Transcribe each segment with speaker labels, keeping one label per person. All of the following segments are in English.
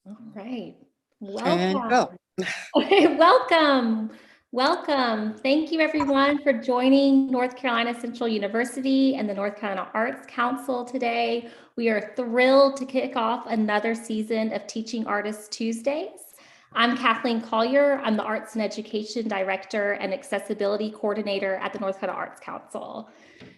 Speaker 1: All right.
Speaker 2: And
Speaker 1: Welcome.
Speaker 2: go.
Speaker 1: Welcome. Welcome. Thank you, everyone, for joining North Carolina Central University and the North Carolina Arts Council today. We are thrilled to kick off another season of Teaching Artists Tuesdays. I'm Kathleen Collier. I'm the Arts and Education Director and Accessibility Coordinator at the North Carolina Arts Council.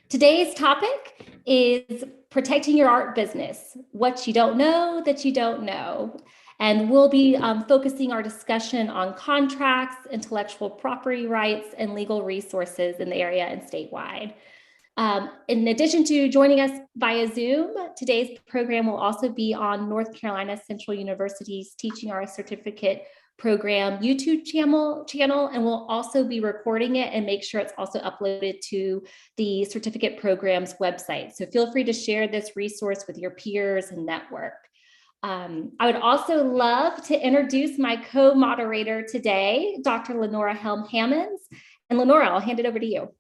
Speaker 1: Today's topic is protecting your art business, what you don't know that you don't know. And we'll be focusing our discussion on contracts, intellectual property rights, and legal resources in the area and statewide. In addition to joining us via Zoom, today's program will also be on North Carolina Central University's Teaching Arts Certificate Program YouTube channel, and we'll also be recording it and make sure it's also uploaded to the certificate program's website. So feel free to share this resource with your peers and network. I would also love to introduce my co-moderator today, Dr. Lenora Helm-Hammonds. And Lenora, I'll hand it over to you.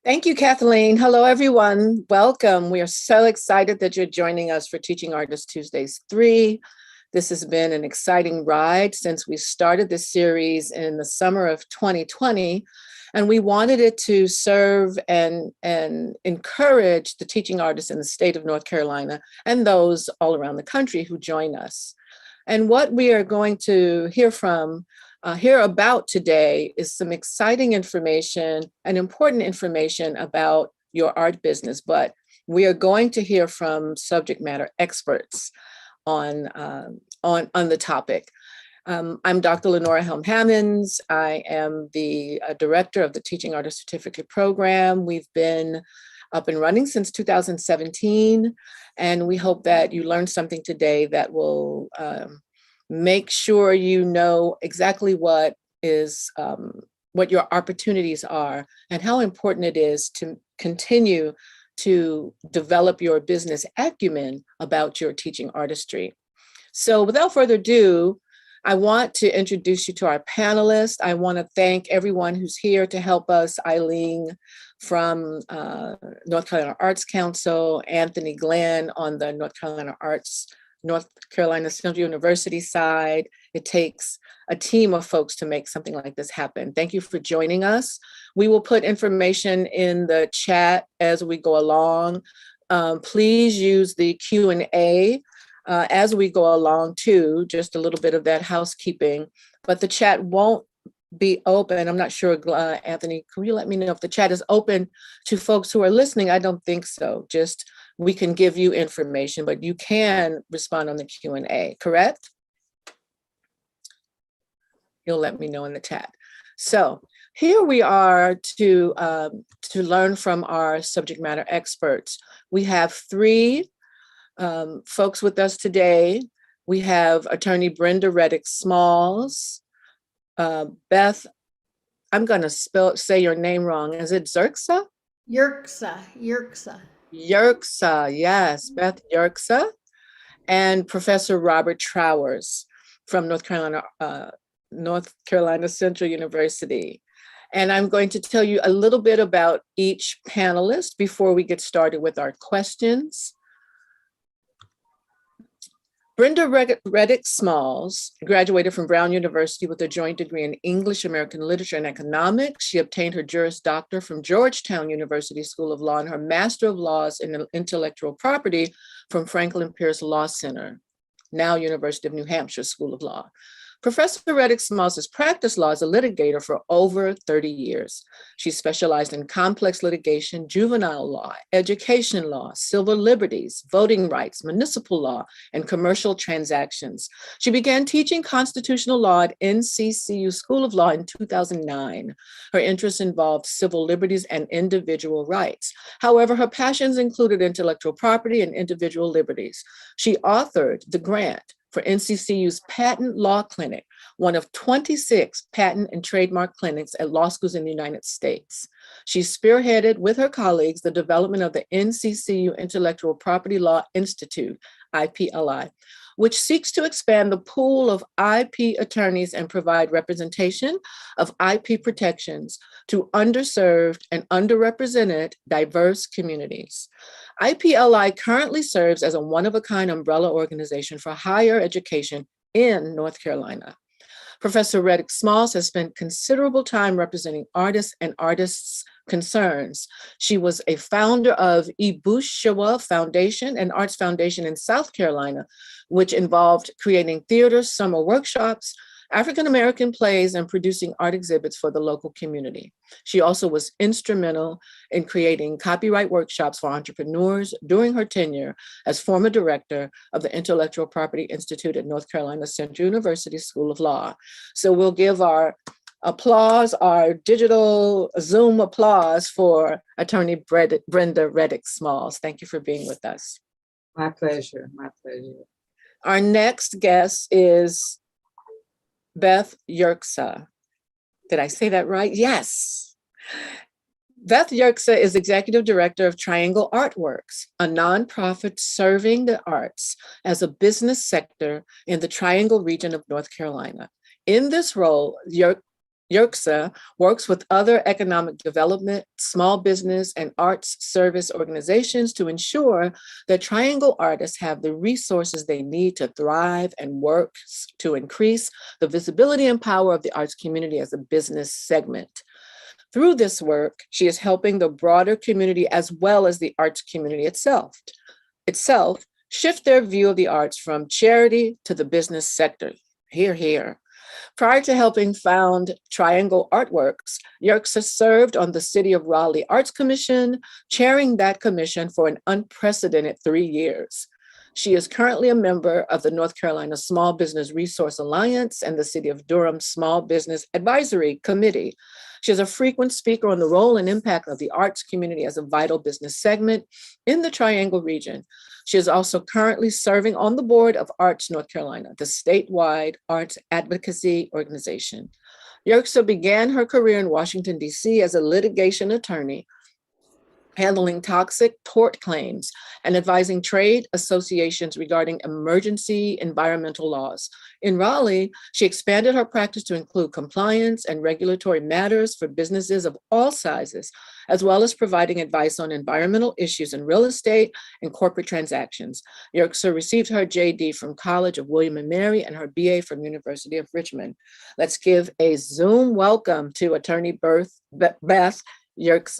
Speaker 2: Thank you, Kathleen. Hello, everyone. Welcome. We are so excited that you're joining us for Teaching Artists Tuesdays 3. This has been an exciting ride since we started this series in the summer of 2020. And we wanted it to serve and encourage the teaching artists in the state of North Carolina and those all around the country who join us. And what we are going to hear about today is some exciting information and important information about your art business, but we are going to hear from subject matter experts on the topic. I'm Dr. Lenora Helm-Hammonds. I am the director of the Teaching Artist Certificate Program. We've been up and running since 2017, and we hope that you learned something today that will make sure you know exactly what your opportunities are and how important it is to continue to develop your business acumen about your teaching artistry. So without further ado, I want to introduce you to our panelists. I want to thank everyone who's here to help us. Eileen from North Carolina Arts Council, Anthony Glenn on the North Carolina Central University side. It takes a team of folks to make something like this happen. Thank you for joining us. We will put information in the chat as we go along. Please use the Q&A as we go along too, just a little bit of that housekeeping, but the chat won't be open. I'm not sure, Anthony, can you let me know if the chat is open to folks who are listening? I don't think so. Just we can give you information, but you can respond on the Q&A, correct? You'll let me know in the chat. So here we are to learn from our subject matter experts. We have 3 folks with us today. We have attorney Brenda Reddick Smalls. Beth, I'm going to say your name wrong. Is it Yerxa?
Speaker 3: Yerxa,
Speaker 2: yes, Beth Yerxa. And Professor Robert Trowers from North Carolina Central University. And I'm going to tell you a little bit about each panelist before we get started with our questions. Brenda Reddick Smalls graduated from Brown University with a joint degree in English, American Literature, and Economics. She obtained her Juris Doctor from Georgetown University School of Law and her Master of Laws in Intellectual Property from Franklin Pierce Law Center, now University of New Hampshire School of Law. Professor Reddick Smalls has practiced law as a litigator for over 30 years. She specialized in complex litigation, juvenile law, education law, civil liberties, voting rights, municipal law, and commercial transactions. She began teaching constitutional law at NCCU School of Law in 2009. Her interests involved civil liberties and individual rights. However, her passions included intellectual property and individual liberties. She authored The Grant for NCCU's Patent Law Clinic, one of 26 patent and trademark clinics at law schools in the United States. She spearheaded with her colleagues the development of the NCCU Intellectual Property Law Institute, IPLI, which seeks to expand the pool of IP attorneys and provide representation of IP protections to underserved and underrepresented diverse communities. IPLI currently serves as a one-of-a-kind umbrella organization for higher education in North Carolina. Professor Reddick Smalls has spent considerable time representing artists and artists' concerns. She was a founder of Ibushawa Foundation, an arts foundation in South Carolina, which involved creating theater summer workshops, African-American plays, and producing art exhibits for the local community. She also was instrumental in creating copyright workshops for entrepreneurs during her tenure as former director of the Intellectual Property Institute at North Carolina Central University School of Law. So we'll give our applause, our digital Zoom applause for Attorney Brenda Reddick Smalls. Thank you for being with us.
Speaker 4: My pleasure, my pleasure.
Speaker 2: Our next guest is Beth Yates. Did I say that right? Yes. Beth Yates is Executive Director of Triangle Artworks, a nonprofit serving the arts as a business sector in the Triangle region of North Carolina. In this role, Yates works with other economic development, small business, and arts service organizations to ensure that Triangle artists have the resources they need to thrive and works to increase the visibility and power of the arts community as a business segment. Through this work, she is helping the broader community as well as the arts community itself shift their view of the arts from charity to the business sector. Hear, hear. Prior to helping found Triangle Artworks, Yates served on the City of Raleigh Arts Commission, chairing that commission for an unprecedented 3 years. She is currently a member of the North Carolina Small Business Resource Alliance and the City of Durham Small Business Advisory Committee. She is a frequent speaker on the role and impact of the arts community as a vital business segment in the Triangle region. She is also currently serving on the board of Arts North Carolina, the statewide arts advocacy organization. Yates began her career in Washington, D.C. as a litigation attorney, handling toxic tort claims and advising trade associations regarding emergency environmental laws. In Raleigh, she expanded her practice to include compliance and regulatory matters for businesses of all sizes, as well as providing advice on environmental issues in real estate and corporate transactions. Yates received her JD from College of William and Mary and her BA from University of Richmond. Let's give a Zoom welcome to Attorney Beth Yates.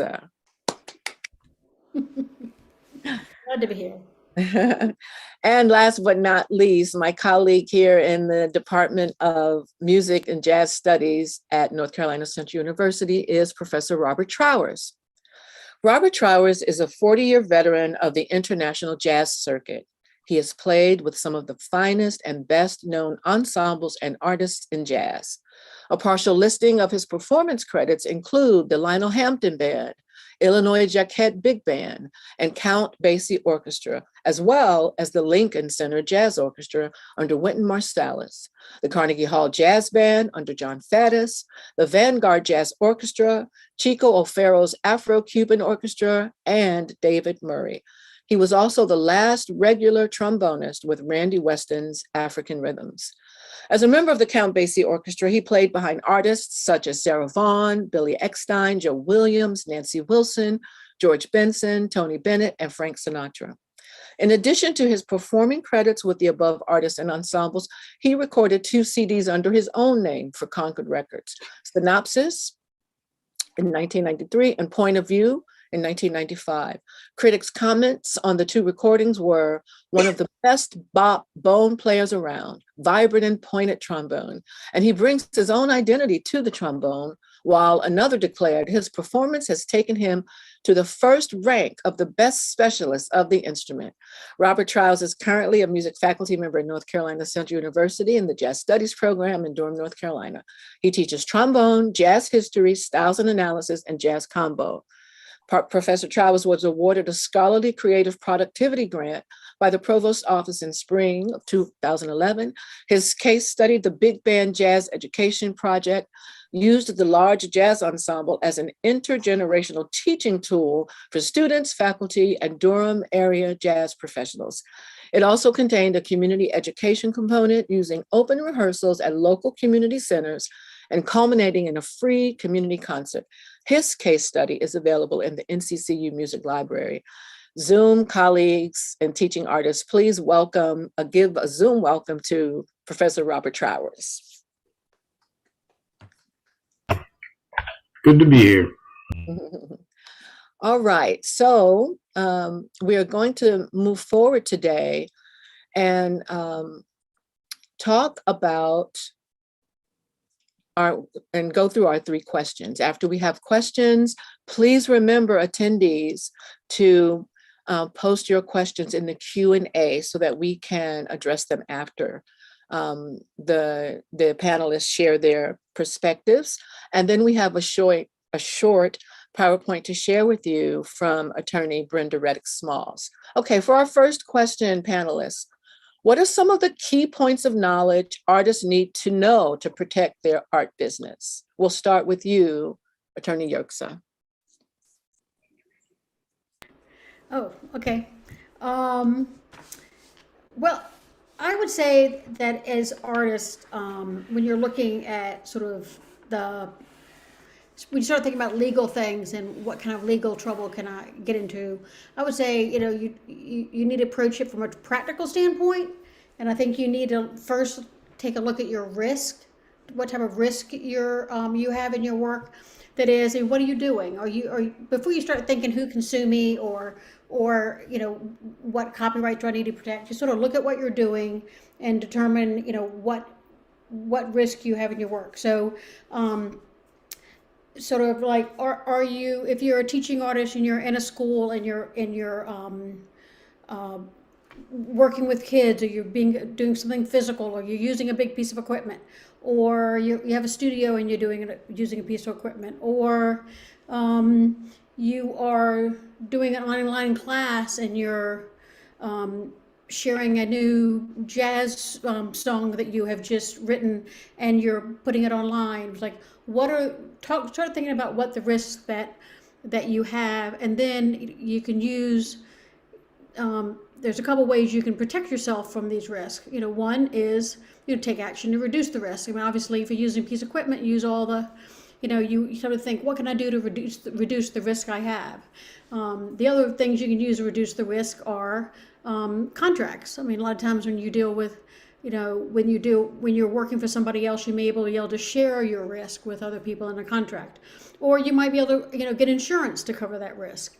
Speaker 3: Glad to be here.
Speaker 2: And last but not least, my colleague here in the Department of Music and Jazz Studies at North Carolina Central University is Professor Robert Trowers. Robert Trowers is a 40-year veteran of the international jazz circuit. He has played with some of the finest and best known ensembles and artists in jazz. A partial listing of his performance credits include the Lionel Hampton Band, Illinois Jacquet Big Band, and Count Basie Orchestra, as well as the Lincoln Center Jazz Orchestra under Wynton Marsalis, the Carnegie Hall Jazz Band under John Faddis, the Vanguard Jazz Orchestra, Chico O'Farrell's Afro-Cuban Orchestra, and David Murray. He was also the last regular trombonist with Randy Weston's African Rhythms. As a member of the Count Basie Orchestra, he played behind artists such as Sarah Vaughan, Billy Eckstine, Joe Williams, Nancy Wilson, George Benson, Tony Bennett, and Frank Sinatra. In addition to his performing credits with the above artists and ensembles, he recorded 2 CDs under his own name for Concord Records, Synopsis in 1993 and Point of View in 1995. Critics' comments on the 2 recordings were one of the best bop bone players around, vibrant and pointed trombone, and he brings his own identity to the trombone, while another declared his performance has taken him to the first rank of the best specialists of the instrument. Robert Trowers is currently a music faculty member at North Carolina Central University in the Jazz Studies program in Durham, North Carolina. He teaches trombone, jazz history, styles and analysis, and jazz combo. Professor Trowers was awarded a scholarly creative productivity grant by the Provost Office in spring of 2011. His case studied the Big Band Jazz Education Project, used the large jazz ensemble as an intergenerational teaching tool for students, faculty, and Durham area jazz professionals. It also contained a community education component using open rehearsals at local community centers and culminating in a free community concert. His case study is available in the NCCU Music Library. Zoom colleagues and teaching artists, please give a Zoom welcome to Professor Robert Trowers.
Speaker 5: Good to be here.
Speaker 2: All right, so we are going to move forward today and talk about and go through our 3 questions. After we have questions, please remember, attendees, to post your questions in the Q&A so that we can address them after the panelists share their perspectives. And then we have a short PowerPoint to share with you from attorney Brenda Reddick Smalls. Okay, for our first question, panelists, what are some of the key points of knowledge artists need to know to protect their art business? We'll start with you, Attorney Yerxa.
Speaker 3: Oh, okay. Well, I would say that as artists, when you're looking at sort of when you start thinking about legal things and what kind of legal trouble can I get into, I would say, you need to approach it from a practical standpoint. And I think you need to first take a look at your risk, what type of risk you have in your work. That is, and what are you doing? Before you start thinking who can sue me or what copyright do I need to protect, just sort of look at what you're doing and determine, what risk you have in your work. So sort of like, are you, if you're a teaching artist and you're in a school and you're working with kids, or you're doing something physical, or you're using a big piece of equipment, or you have a studio and you're using a piece of equipment, or you are doing an online class and you're sharing a new jazz song that you have just written and you're putting it online. It's like, start thinking about what the risks that you have, and then you can use, there's a couple ways you can protect yourself from these risks. One is, take action to reduce the risk. I mean, obviously, if you're using a piece of equipment, use all the, you sort of think, what can I do to reduce the risk I have? The other things you can use to reduce the risk are contracts. I mean, a lot of times when you deal with, when you're working for somebody else, you may be able to share your risk with other people in a contract, or you might be able to, get insurance to cover that risk.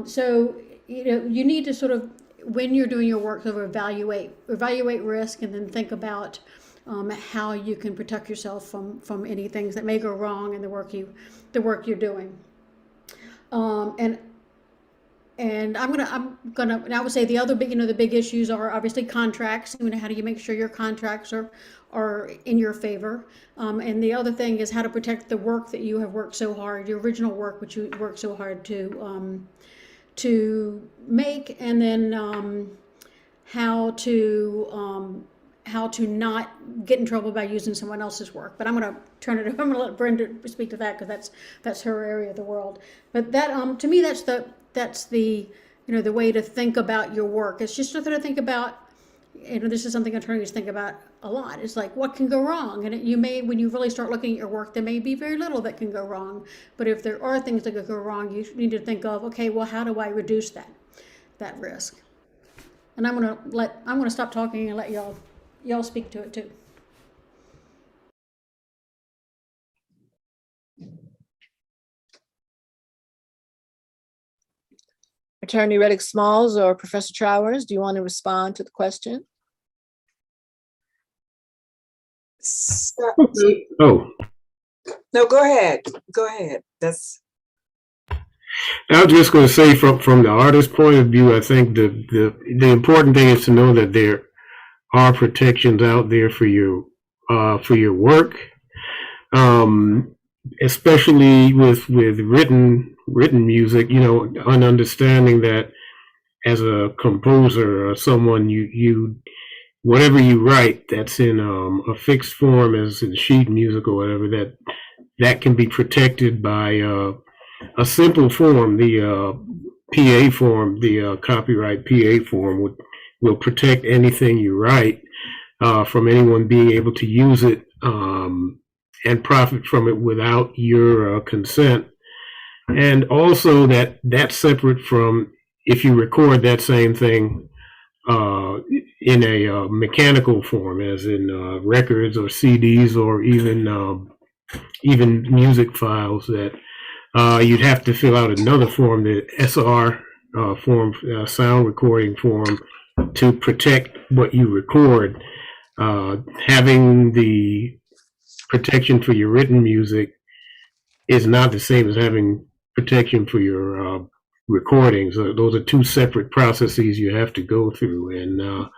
Speaker 3: So, you need to sort of, when you're doing your work, sort of evaluate risk, and then think about how you can protect yourself from any things that may go wrong in the work you're doing. And I would say the other big, the big issues are obviously contracts. How do you make sure your contracts are in your favor? And the other thing is how to protect the work that you have worked so hard, your original work, which you worked so hard to make, and then how to not get in trouble by using someone else's work. But I'm going to let Brenda speak to that, because that's her area of the world. But that to me, that's the the way to think about your work. It's just to think about, this is something attorneys think about a lot. It's like, what can go wrong? And when you really start looking at your work, there may be very little that can go wrong. But if there are things that could go wrong, you need to think of, okay, well, how do I reduce that risk? And I'm going to stop talking and let y'all speak to it too.
Speaker 2: Attorney Reddick Smalls or Professor Trowers, do you want to respond to the question?
Speaker 5: Oh,
Speaker 4: No, go ahead. Go ahead.
Speaker 5: I was just going to say, from the artist's point of view, I think the important thing is to know that there are protections out there for your work, especially with written music. An understanding that as a composer or someone, you whatever you write that's in a fixed form, as in sheet music or whatever, that can be protected by a simple form, the PA form, the copyright PA form will protect anything you write from anyone being able to use it and profit from it without your consent. And also that's separate from if you record that same thing in a mechanical form, as in records or CDs or even music files, that you'd have to fill out another form, the SR form, sound recording form, to protect what you record. Having the protection for your written music is not the same as having protection for your recordings. Those are two separate processes you have to go through. And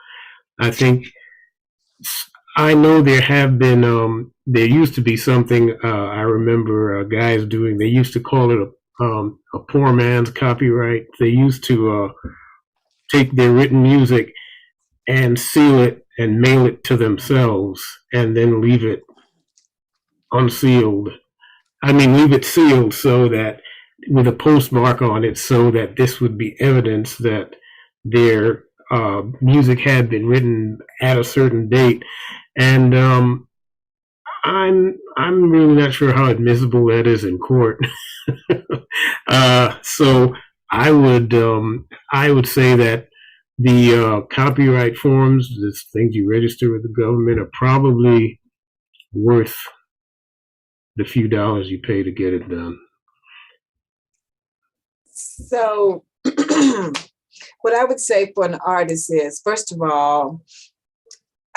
Speaker 5: I know there have been, there used to be something I remember guys doing. They used to call it a poor man's copyright. They used to take their written music and seal it and mail it to themselves and then leave it unsealed. Leave it sealed so that with a postmark on it, so that this would be evidence that their music had been written at a certain date. And I'm really not sure how admissible that is in court. So I would say that the copyright forms, the things you register with the government, are probably worth the few dollars you pay to get it done.
Speaker 4: So what I would say for an artist is, first of all,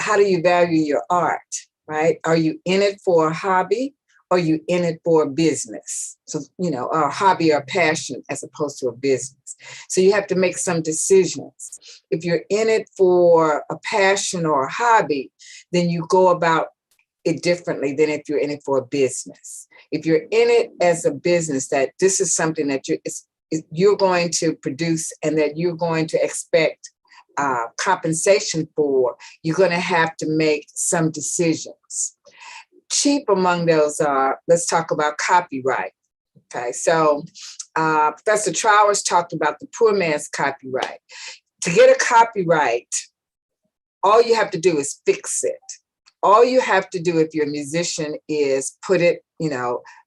Speaker 4: how do you value your art, right? Are you in it for a hobby? Or are you in it for a business? So, a hobby or passion as opposed to a business. So you have to make some decisions. If you're in it for a passion or a hobby, then you go about it differently than if you're in it for a business. If you're in it as a business, that this is something that you're going to produce and that you're going to expect compensation for, you're going to have to make some decisions. Chief among those are, let's talk about copyright. Okay, so Professor Trowers talked about the poor man's copyright. To get a copyright, all you have to do is fix it. All you have to do if you're a musician is put it,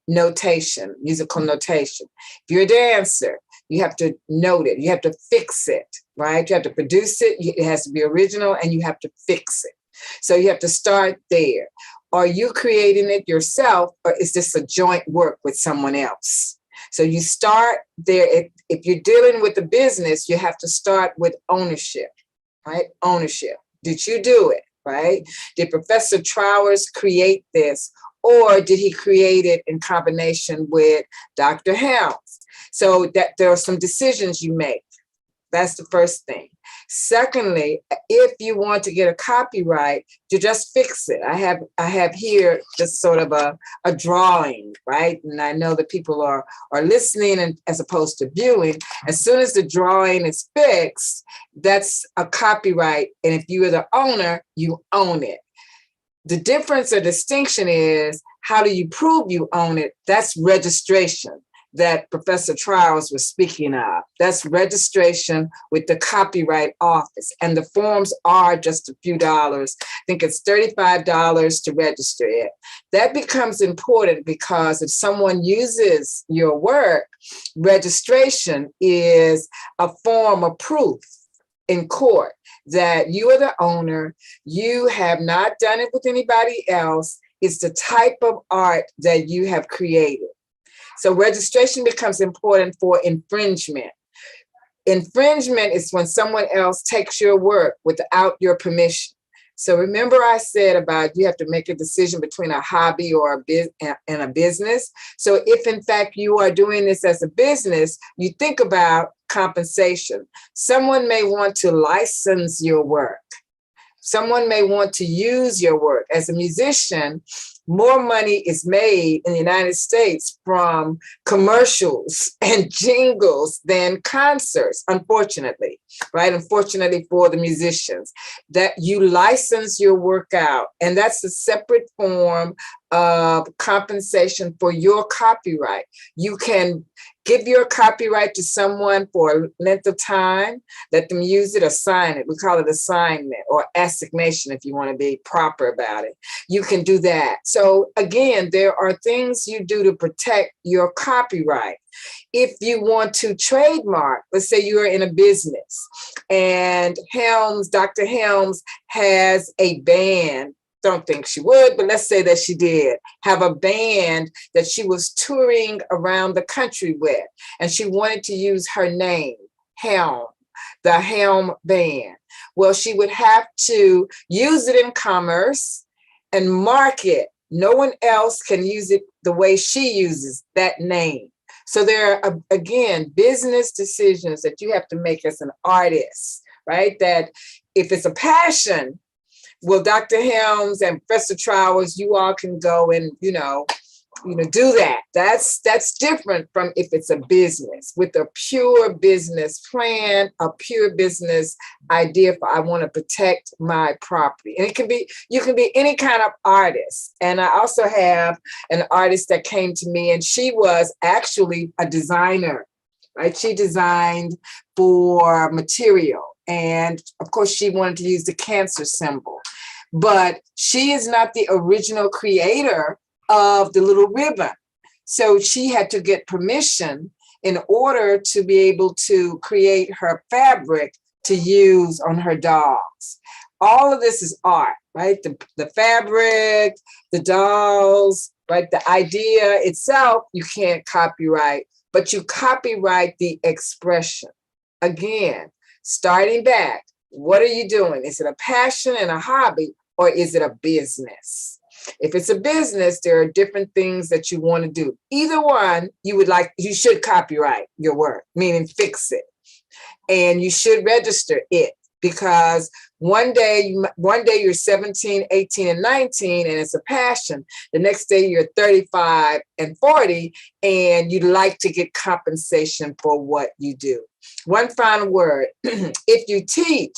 Speaker 4: notation, musical notation. If you're a dancer, you have to note it. You have to fix it, right? You have to produce it. It has to be original and you have to fix it. So you have to start there. Are you creating it yourself, or is this a joint work with someone else? So you start there. If you're dealing with a business, you have to start with ownership, right? Ownership. Did you do it, right? Did Professor Trowers create this, or did he create it in combination with Dr. Helms? So that there are some decisions you make. That's the first thing. Secondly, if you want to get a copyright, you just fix it. I have here just sort of a drawing, right? And I know that people are listening and as opposed to viewing. As soon as the drawing is fixed, that's a copyright. And if you are the owner, you own it. The difference or distinction is, how do you prove you own it? That's registration that Professor Trowers was speaking of. That's registration with the Copyright Office. And the forms are just a few dollars. I think it's $35 to register it. That becomes important because if someone uses your work, registration is a form of proof in court that you are the owner, you have not done it with anybody else. It's the type of art that you have created. So registration becomes important for infringement. Infringement is when someone else takes your work without your permission. So remember I said about you have to make a decision between a hobby or a business. So if in fact you are doing this as a business, you think about compensation. Someone may want to license your work. Someone may want to use your work. As a musician, more money is made in the United States from commercials and jingles than concerts, unfortunately, right? Unfortunately for the musicians, that you license your work out. And that's a separate form of compensation for your copyright. You can give your copyright to someone for a length of time, let them use it, assign it. We call it assignment or assignation if you want to be proper about it. You can do that. So again, there are things you do to protect your copyright. If you want to trademark, let's say you're in a business and Dr. Helms has a band. Don't think she would, but let's say that she did have a band that she was touring around the country with, and she wanted to use her name, Helm, the Helm Band. Well, she would have to use it in commerce and mark it. No one else can use it the way she uses that name. So there are, again, business decisions that you have to make as an artist, right? That if it's a passion, well, Dr. Helms and Professor Trowers, you all can go and, do that. That's different from if it's a business with a pure business plan, a pure business idea for I want to protect my property. And you can be any kind of artist. And I also have an artist that came to me and she was actually a designer, right? She designed for material. And of course, she wanted to use the cancer symbol. But she is not the original creator of the little ribbon. So she had to get permission in order to be able to create her fabric to use on her dolls. All of this is art, right? The fabric, the dolls, right? The idea itself, you can't copyright, but you copyright the expression. Again, starting back, what are you doing? Is it a passion and a hobby? Or is it a business? If it's a business, there are different things that you want to do. Either one, you should copyright your work, meaning fix it. And you should register it because one day you're 17, 18, and 19, and it's a passion. The next day you're 35 and 40, and you'd like to get compensation for what you do. One final word, if you teach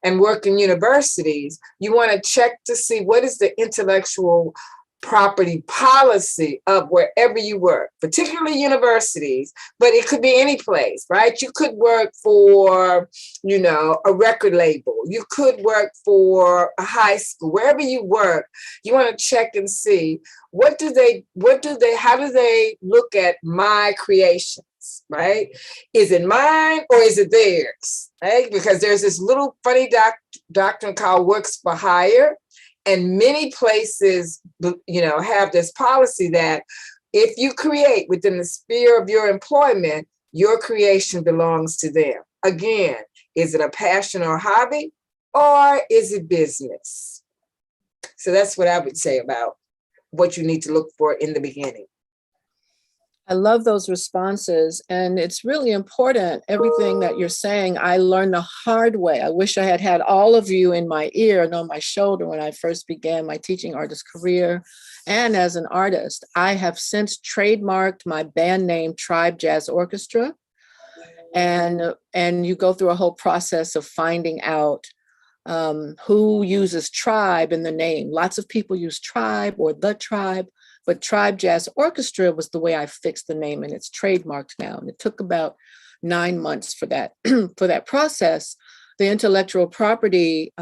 Speaker 4: and work in universities, you want to check to see what is the intellectual property policy of wherever you work, particularly universities, but it could be any place, right? You could work for, a record label. You could work for a high school. Wherever you work, you want to check and see how do they look at my creations, right? Is it mine or is it theirs, right? Because there's this little funny doctrine called works for hire. And many places, have this policy that if you create within the sphere of your employment, your creation belongs to them. Again, is it a passion or hobby, or is it business? So that's what I would say about what you need to look for in the beginning.
Speaker 2: I love those responses. And it's really important. Everything that you're saying, I learned the hard way. I wish I had had all of you in my ear and on my shoulder when I first began my teaching artist career. And as an artist, I have since trademarked my band name, Tribe Jazz Orchestra. And you go through a whole process of finding out who uses tribe in the name. Lots of people use tribe or the tribe. But Tribe Jazz Orchestra was the way I fixed the name, and it's trademarked now. And it took about 9 months for that process. The intellectual property,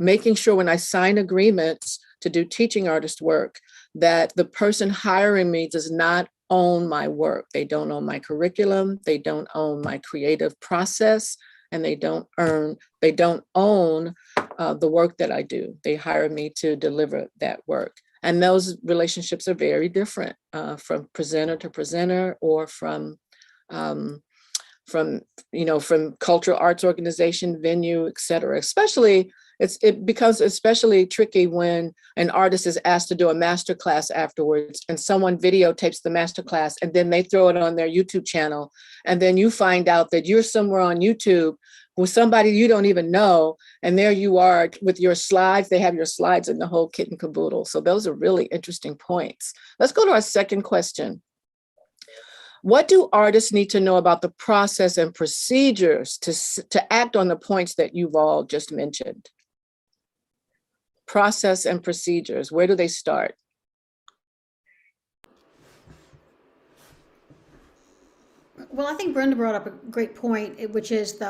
Speaker 2: making sure when I sign agreements to do teaching artist work, that the person hiring me does not own my work. They don't own my curriculum. They don't own my creative process, and they don't own the work that I do. They hire me to deliver that work. And those relationships are very different from presenter to presenter, or from cultural arts organization, venue, et cetera. Especially, it becomes especially tricky when an artist is asked to do a master class afterwards and someone videotapes the master class and then they throw it on their YouTube channel. And then you find out that you're somewhere on YouTube with somebody you don't even know. And there you are with your slides. They have your slides and the whole kit and caboodle. So those are really interesting points. Let's go to our second question. What do artists need to know about the process and procedures to act on the points that you've all just mentioned? Process and procedures, where do they start?
Speaker 3: Well, I think Brenda brought up a great point, which is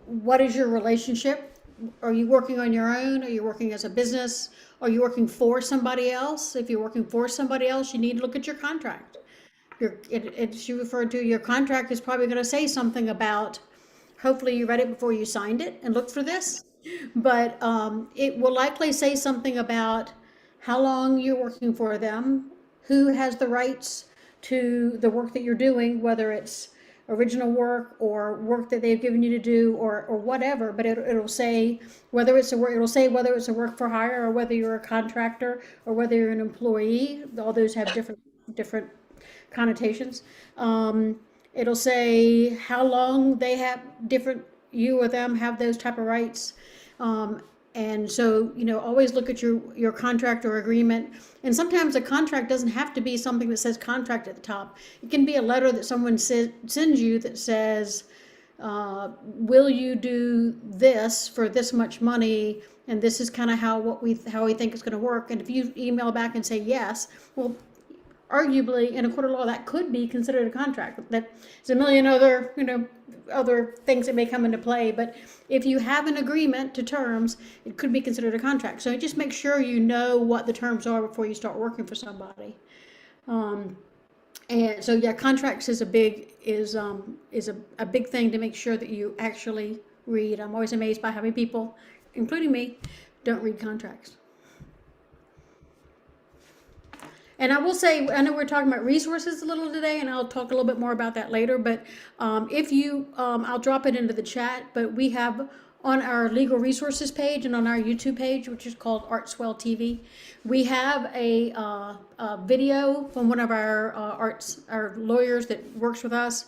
Speaker 3: what is your relationship? Are you working on your own? Are you working as a business? Are you working for somebody else? If you're working for somebody else, you need to look at your contract. She referred to your contract is probably going to say something about, hopefully you read it before you signed it and looked for this, but it will likely say something about how long you're working for them, who has the rights to the work that you're doing, whether it's original work or work that they've given you to do or whatever, but it'll say whether it's a work, it'll say whether it's a work for hire or whether you're a contractor or whether you're an employee. All those have different connotations. It'll say how long they have you or them have those type of rights. And so, always look at your contract or agreement. And sometimes a contract doesn't have to be something that says contract at the top. It can be a letter that someone sends you that says, will you do this for this much money? And this is kind of how we think it's going to work. And if you email back and say yes, well, arguably in a court of law that could be considered a contract. There's a million other things that may come into play, but if you have an agreement to terms, it could be considered a contract. So just make sure you know what the terms are before you start working for somebody. And so yeah, contracts is a big thing to make sure that you actually read. I'm always amazed by how many people, including me, don't read contracts. And I will say, I know we're talking about resources a little today, and I'll talk a little bit more about that later, but I'll drop it into the chat, but we have on our legal resources page and on our YouTube page, which is called Artswell TV, we have a video from one of our lawyers that works with us,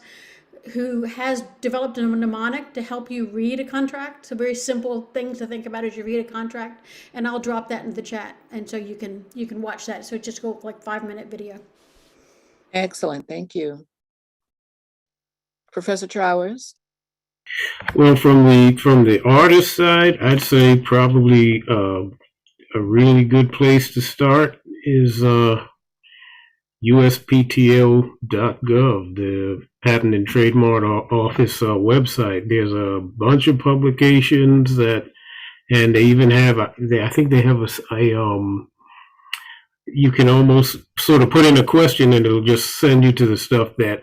Speaker 3: who has developed a mnemonic to help you read a contract. It's a very simple thing to think about as you read a contract, and I'll drop that into the chat, and so you can watch that. So just go like 5-minute video.
Speaker 2: Excellent, thank you. Professor Trowers?
Speaker 5: Well, from the artist side, I'd say probably a really good place to start is USPTO.gov, the Patent and Trademark Office website. There's a bunch of publications and they even have, I think they have you can almost sort of put in a question and it'll just send you to the stuff that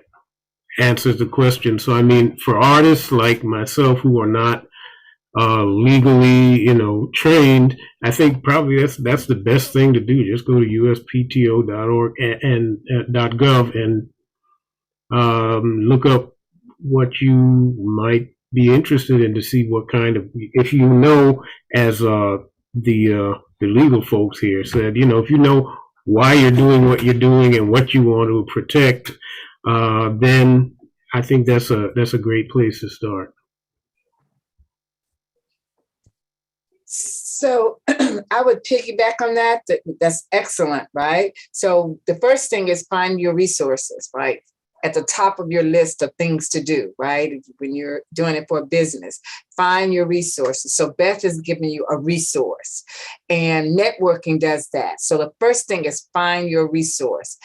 Speaker 5: answers the question. So, I mean, for artists like myself who are not legally, trained, I think probably that's the best thing to do. Just go to uspto.org and .gov and look up what you might be interested in to see what kind of, if as the legal folks here said, if you know why you're doing what you're doing and what you want to protect, then I think that's a great place to start.
Speaker 4: So I would piggyback on that. That's excellent, right? So the first thing is find your resources, right? At the top of your list of things to do, right? When you're doing it for a business, find your resources. So Beth is giving you a resource, and networking does that. So the first thing is find your resource.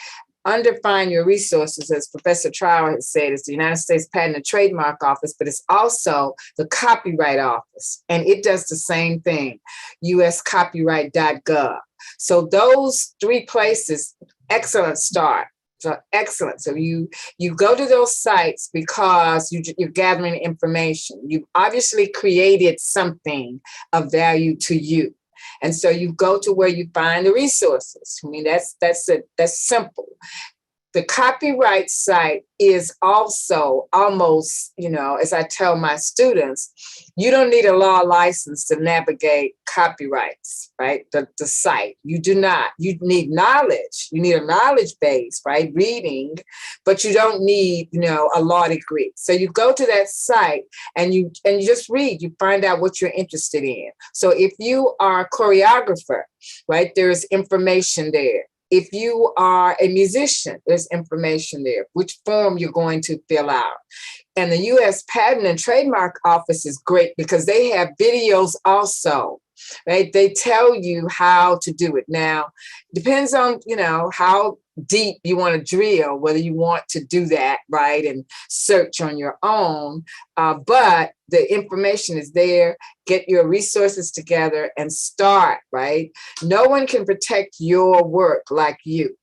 Speaker 4: Under find your resources, as Professor Trowers has said, is the United States Patent and Trademark Office, but it's also the Copyright Office, and it does the same thing, uscopyright.gov. So those 3 places, excellent start. So excellent. So you go to those sites because you're gathering information. You've obviously created something of value to you. And so you go to where you find the resources. I mean, that's simple. The copyright site is also almost, as I tell my students, you don't need a law license to navigate copyrights, right? The site, you do not. You need knowledge. You need a knowledge base, right? Reading, but you don't need, a law degree. So you go to that site and you just read. You find out what you're interested in. So if you are a choreographer, right, there's information there. If you are a musician, there's information there, which form you're going to fill out. And the U.S. Patent and Trademark Office is great because they have videos also, right? They tell you how to do it. Now, depends on, how deep you want to drill, whether you want to do that, right, and search on your own. But the information is there. Get your resources together and start, right? No one can protect your work like you.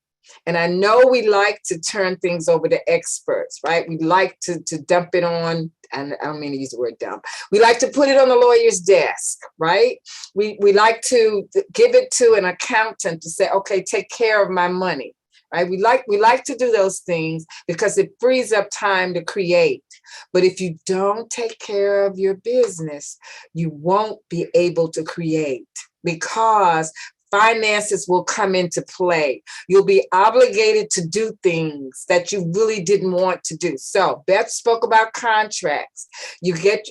Speaker 4: And I know we like to turn things over to experts, right? We like to dump it on, and I don't mean to use the word dump. We like to put it on the lawyer's desk, right? We like to give it to an accountant to say, okay, take care of my money, right? We like to do those things because it frees up time to create. But if you don't take care of your business, you won't be able to create, because finances will come into play. You'll be obligated to do things that you really didn't want to do. So Beth spoke about contracts.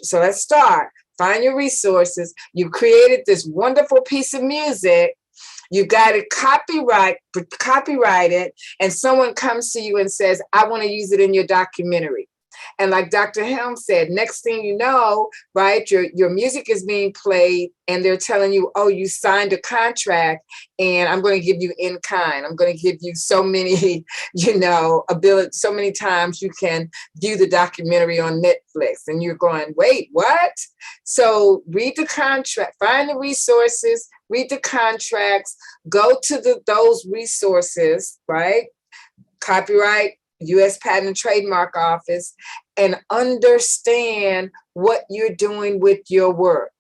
Speaker 4: So let's start. Find your resources. You created this wonderful piece of music. You got it copyrighted, and someone comes to you and says, I want to use it in your documentary. And like Dr. Helm said, next thing you know, right, your music is being played and they're telling you, oh, you signed a contract and I'm going to give you in kind. I'm going to give you so many, so many times you can view the documentary on Netflix. And you're going, wait, what? So read the contract, find the resources, read the contracts, go to those resources, right? Copyright, U.S. Patent and Trademark Office, and understand what you're doing with your work.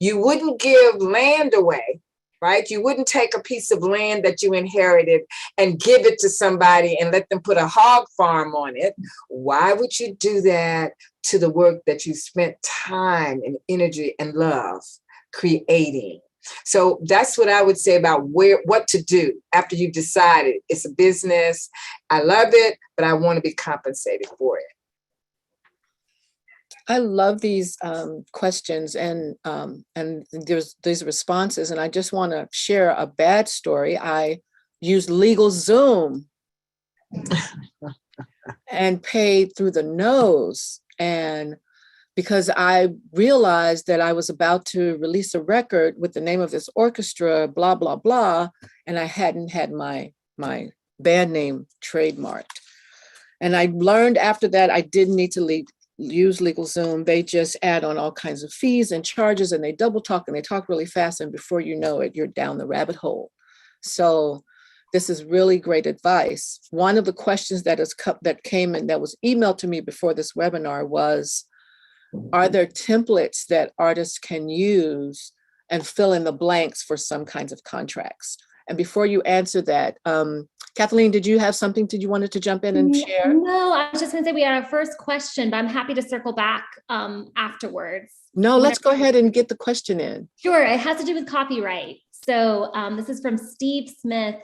Speaker 4: You wouldn't give land away, right? You wouldn't take a piece of land that you inherited and give it to somebody and let them put a hog farm on it. Why would you do that to the work that you spent time and energy and love creating? So that's what I would say about what to do after you've decided it's a business. I love it, but I want to be compensated for it.
Speaker 2: I love these questions and there's these responses, and I just want to share a bad story. I used LegalZoom and paid through the nose, and because I realized that I was about to release a record with the name of this orchestra, blah, blah, blah, and I hadn't had my band name trademarked. And I learned after that I didn't need to use LegalZoom. They just add on all kinds of fees and charges, and they double talk and they talk really fast, and before you know it, you're down the rabbit hole. So this is really great advice. One of the questions that came in that was emailed to me before this webinar was, are there templates that artists can use and fill in the blanks for some kinds of contracts? And before you answer that, Kathleen, did you have something you wanted to jump in and share?
Speaker 1: No, I was just going to say we had our first question, but I'm happy to circle back afterwards.
Speaker 2: No, let's go ahead and get the question in.
Speaker 1: Sure, it has to do with copyright. So this is from Steve Smith.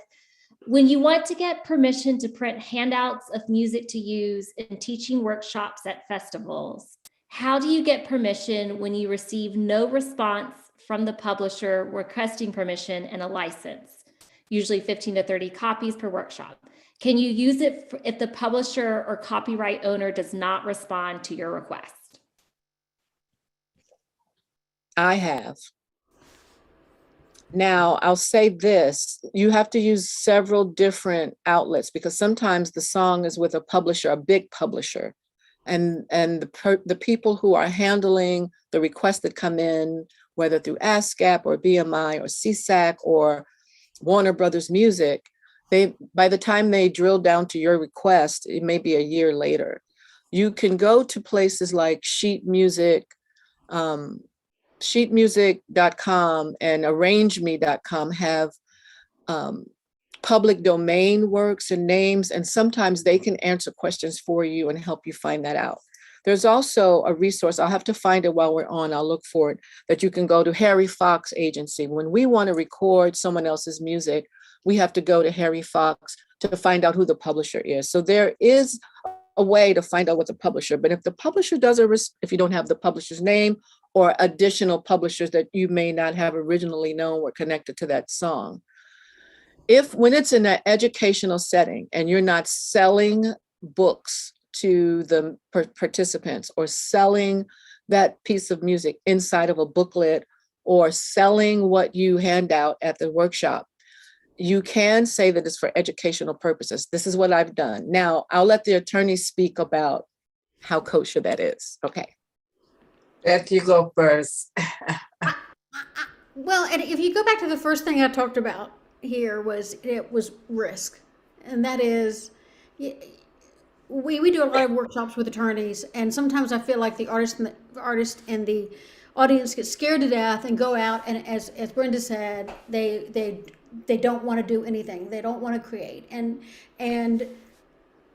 Speaker 1: When you want to get permission to print handouts of music to use in teaching workshops at festivals, how do you get permission when you receive no response from the publisher requesting permission and a license? Usually 15 to 30 copies per workshop. Can you use it if the publisher or copyright owner does not respond to your request?
Speaker 2: I have. Now, I'll say this, you have to use several different outlets because sometimes the song is with a publisher, a big publisher. And the people who are handling the requests that come in, whether through ASCAP or BMI or CSAC or Warner Brothers Music, by the time they drill down to your request, it may be a year later. You can go to places like sheetmusic.com and arrangeme.com have public domain works and names, and sometimes they can answer questions for you and help you find that out. There's also a resource, I'll have to find it while we're on, I'll look for it, that you can go to Harry Fox Agency. When we want to record someone else's music, we have to go to Harry Fox to find out who the publisher is. So there is a way to find out what the publisher, but if the publisher if you don't have the publisher's name or additional publishers that you may not have originally known were connected to that song, when it's in an educational setting and you're not selling books to the participants or selling that piece of music inside of a booklet or selling what you hand out at the workshop, you can say that it's for educational purposes. This is what I've done. Now, I'll let the attorney speak about how kosher that is. Okay.
Speaker 4: Beth, you go first.
Speaker 3: Well, and if you go back to the first thing I talked about here it was risk. And that is, we do a lot of workshops with attorneys, and sometimes I feel like the artist and the audience get scared to death and go out, and as Brenda said, they don't want to do anything. They don't want to create. And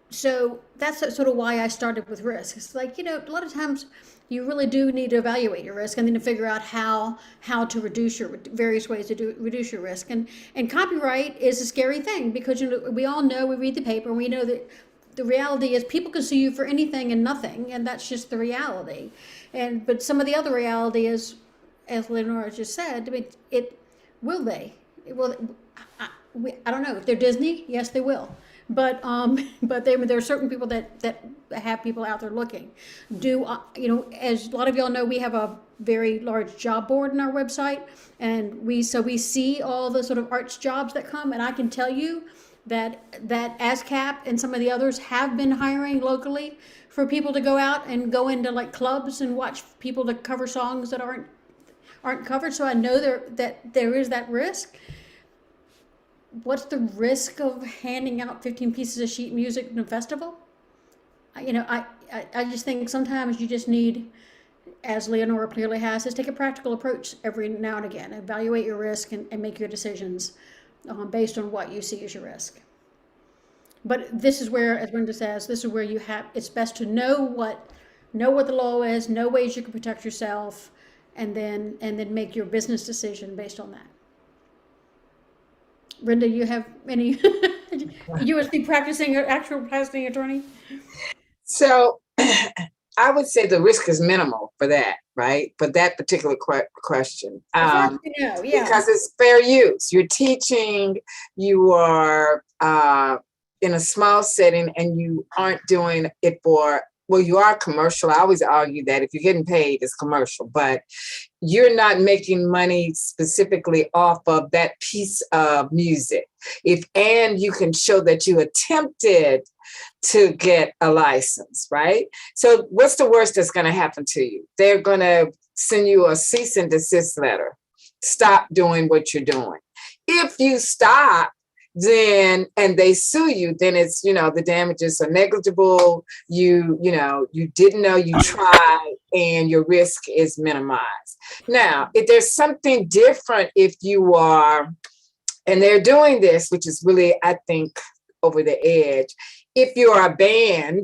Speaker 3: so that's sort of why I started with risk. It's like, a lot of times you really do need to evaluate your risk and then to figure out how to reduce your various ways to reduce your risk. And copyright is a scary thing because we all know, we read the paper, and we know that the reality is people can sue you for anything and nothing, and that's just the reality. But some of the other reality is, as Lenora just said, I mean, will they? I don't know. If they're Disney, yes, they will. But there are certain people that have people out there looking. As a lot of y'all know, we have a very large job board in our website, and we see all the sort of arts jobs that come, and I can tell you that ASCAP and some of the others have been hiring locally for people to go out and go into like clubs and watch people to cover songs that aren't covered. So I know that there is that risk. What's the risk of handing out 15 pieces of sheet music in a festival? I just think sometimes you just need, as Leonora clearly has, is take a practical approach every now and again. Evaluate your risk and make your decisions based on what you see as your risk. But this is where, as Brenda says, this is where it's best to know what the law is, know ways you can protect yourself, and then make your business decision based on that. Brenda, you have any USD actual practicing attorney?
Speaker 4: So I would say the risk is minimal for that, right? For that particular question.
Speaker 3: Yeah.
Speaker 4: Because it's fair use. You're teaching, you are in a small setting, and you aren't doing it you are commercial. I always argue that if you're getting paid, it's commercial, but you're not making money specifically off of that piece of music. And you can show that you attempted to get a license, right? So what's the worst that's going to happen to you? They're going to send you a cease and desist letter. Stop doing what you're doing. If you stop, and they sue you, then it's, the damages are negligible. You didn't know, you tried, and your risk is minimized. Now, if there's something different, if you are, and they're doing this, which is really, I think, over the edge. If you're a band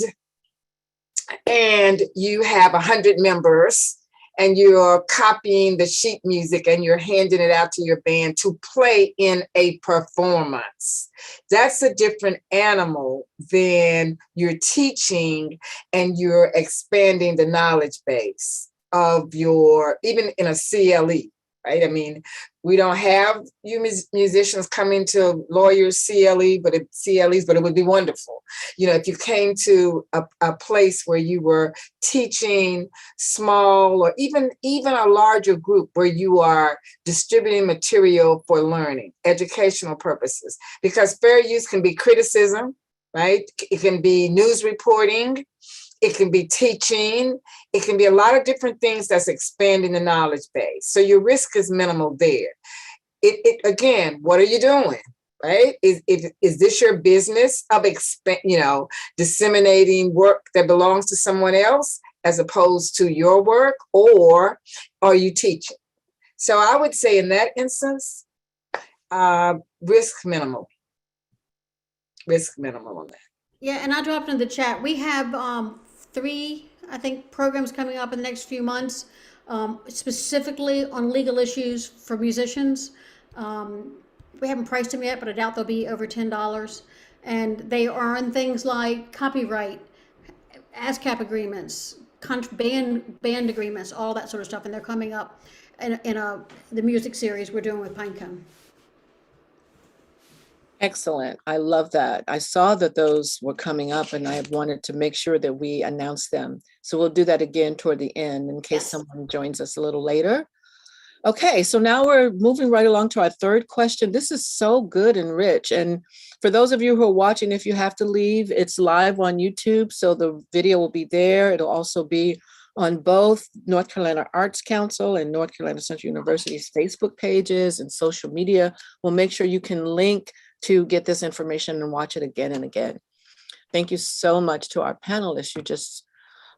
Speaker 4: and you have 100 members, and you're copying the sheet music and you're handing it out to your band to play in a performance. That's a different animal than you're teaching and you're expanding the knowledge base of even in a CLE, right? I mean, we don't have you musicians coming to lawyers CLEs, but it would be wonderful. If you came to a place where you were teaching small or even a larger group where you are distributing material for learning, educational purposes, because fair use can be criticism, right? It can be news reporting. It can be teaching. It can be a lot of different things that's expanding the knowledge base. So your risk is minimal there. Again, what are you doing, right? Is this your business of disseminating work that belongs to someone else as opposed to your work, or are you teaching? So I would say in that instance, risk minimal. Risk minimal on that.
Speaker 3: Yeah, and I dropped in the chat. We have 3, I think, programs coming up in the next few months, specifically on legal issues for musicians. We haven't priced them yet, but I doubt they'll be over $10. And they are on things like copyright, ASCAP agreements, band agreements, all that sort of stuff. And they're coming up in the music series we're doing with Pinecone.
Speaker 2: Excellent. I love that. I saw that those were coming up, and I wanted to make sure that we announce them. So we'll do that again toward the end in case someone joins us a little later. Okay, so now we're moving right along to our third question. This is so good and rich. And for those of you who are watching, if you have to leave, it's live on YouTube. So the video will be there. It'll also be on both North Carolina Arts Council and North Carolina Central University's Facebook pages and social media. We'll make sure you can link to get this information and watch it again and again. Thank you so much to our panelists. You just,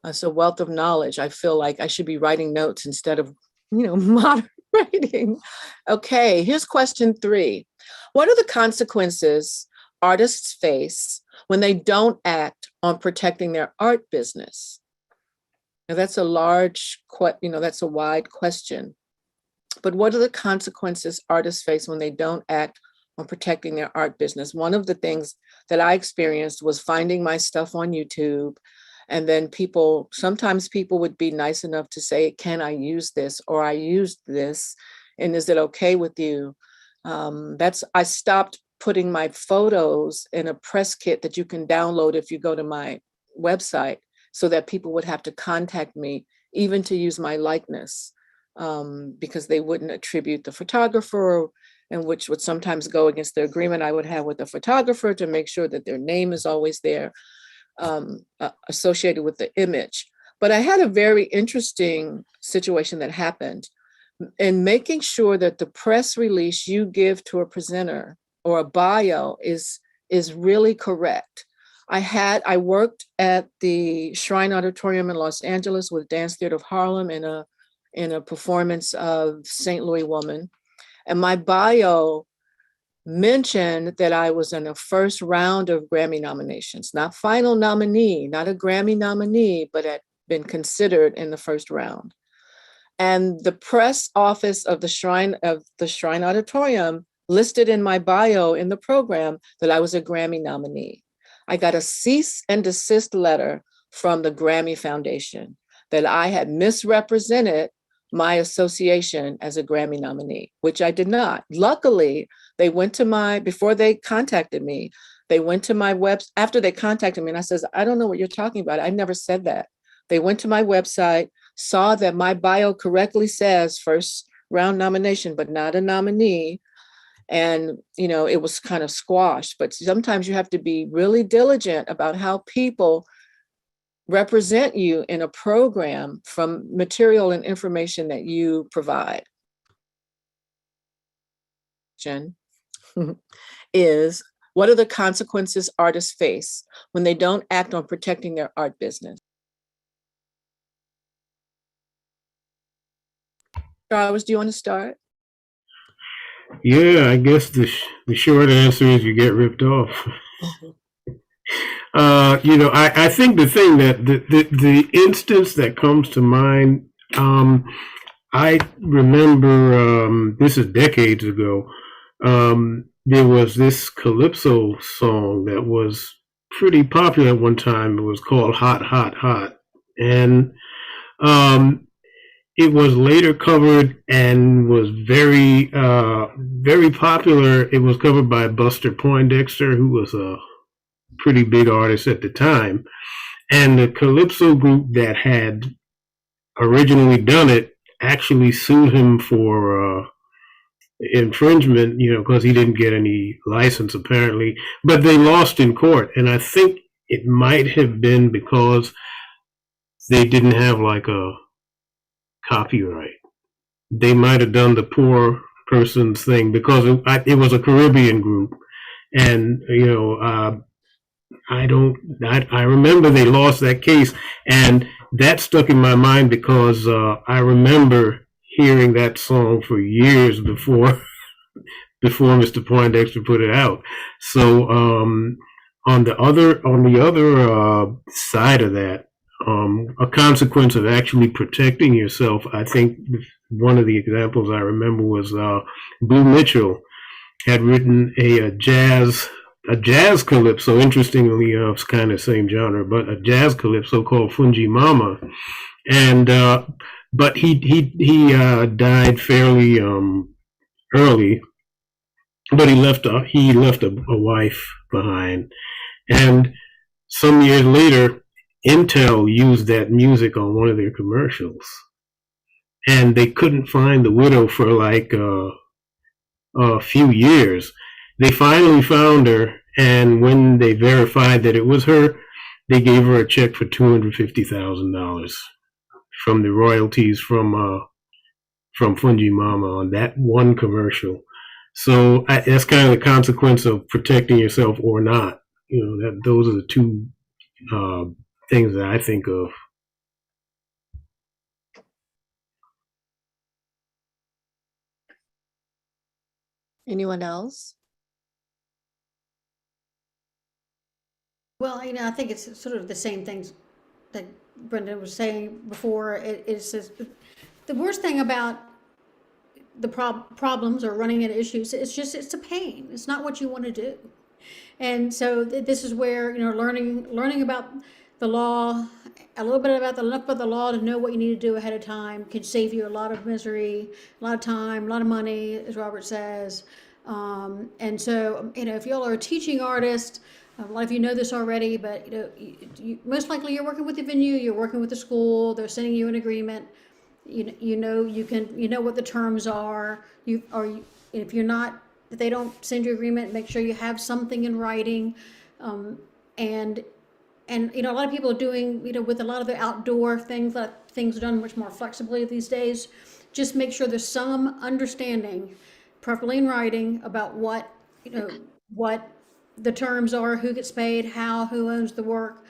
Speaker 2: it's a wealth of knowledge. I feel like I should be writing notes instead of, moderating. Okay, here's question 3. What are the consequences artists face when they don't act on protecting their art business? Now that's a large, that's a wide question. But what are the consequences artists face when they don't act on protecting their art business? One of the things that I experienced was finding my stuff on YouTube. And then sometimes people would be nice enough to say, can I use this? Or I used this, and is it okay with you? I stopped putting my photos in a press kit that you can download if you go to my website, so that people would have to contact me, even to use my likeness, because they wouldn't attribute the photographer, and which would sometimes go against the agreement I would have with the photographer to make sure that their name is always there. Associated with the image. But I had a very interesting situation that happened in making sure that the press release you give to a presenter or a bio is really correct. I worked at the Shrine Auditorium in Los Angeles with Dance Theater of Harlem in a performance of St. Louis Woman. And my bio mentioned that I was in the first round of Grammy nominations, not final nominee, not a Grammy nominee, but had been considered in the first round. And the press office of the Shrine Auditorium listed in my bio in the program that I was a Grammy nominee. I got a cease and desist letter from the Grammy Foundation that I had misrepresented my association as a Grammy nominee, which I did not. Luckily, they went to before they contacted me, they went to my after they contacted me, and I says, I don't know what you're talking about. I never said that. They went to my website, saw that my bio correctly says first round nomination, but not a nominee. And, it was kind of squashed. But sometimes you have to be really diligent about how people represent you in a program from material and information that you provide. Is what are the consequences artists face when they don't act on protecting their art business? Trowers, do you want to start?
Speaker 5: Yeah, I guess the short answer is you get ripped off. I think the thing that the instance that comes to mind, I remember, this is decades ago, there was this Calypso song that was pretty popular at one time. It was called Hot, Hot, Hot. And it was later covered and was very, very popular. It was covered by Buster Poindexter, who was a pretty big artist at the time. And the Calypso group that had originally done it actually sued him for infringement, because he didn't get any license apparently. But they lost in court. And I think it might have been because they didn't have like a copyright. They might have done the poor person's thing because it was a Caribbean group. And, I remember they lost that case, and that stuck in my mind because I remember hearing that song for years before Mr. Poindexter put it out. So on the other side of that, a consequence of actually protecting yourself, I think one of the examples I remember was Blue Mitchell had written a jazz calypso. Interestingly enough, it's kind of same genre, but a jazz calypso called Fungi Mama, and but he died fairly early, but he left a wife behind, and some years later, Intel used that music on one of their commercials. and they couldn't find the widow for like a few years. They finally found her, and when they verified that it was her, they gave her a check for $250,000 from the royalties from Fungi Mama on that one commercial. So that's kind of the consequence of protecting yourself or not. You know, that those are the two things that I think of.
Speaker 2: Anyone else?
Speaker 3: Well, I think it's sort of the same things that Brenda was saying before. It's just, the worst thing about the problems or running into issues, it's a pain. It's not what you want to do. And so this is where, learning about the law, a little bit about enough about the law to know what you need to do ahead of time can save you a lot of misery, a lot of time, a lot of money, as Robert says. And so, if y'all are a teaching artist, a lot of you know this already, but most likely you're working with the venue, you're working with the school, they're sending you an agreement. You know what the terms are. If they don't send you agreement, make sure you have something in writing. And a lot of people are doing, with a lot of the outdoor things, things are done much more flexibly these days. Just make sure there's some understanding, properly in writing, about what the terms are, who gets paid, who owns the work.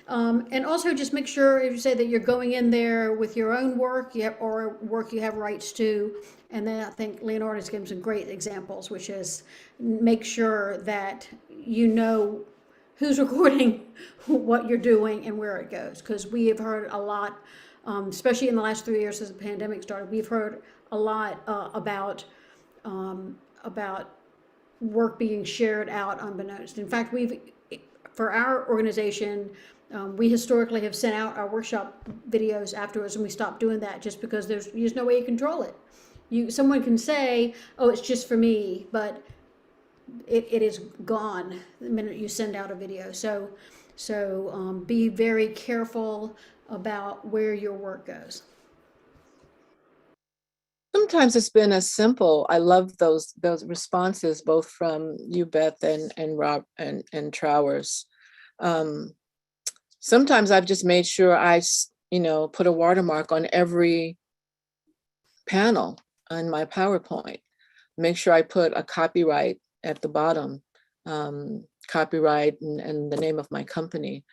Speaker 3: And also just make sure, if you say that you're going in there with your own work, or work you have rights to. And then I think Leonard has given some great examples, which is make sure that you know who's recording what you're doing and where it goes. Because we have heard a lot, especially in the last 3 years since the pandemic started, we've heard a lot about work being shared out unbeknownst. In fact, for our organization, we historically have sent out our workshop videos afterwards, and we stopped doing that just because there's no way to control it. Someone can say, "Oh, it's just for me," but it is gone the minute you send out a video. So be very careful about where your work goes.
Speaker 2: Sometimes it's been as simple. I love those responses, both from you, Beth, and Rob and Trowers. Sometimes I've just made sure I, put a watermark on every panel on my PowerPoint. Make sure I put a copyright at the bottom, copyright and the name of my company,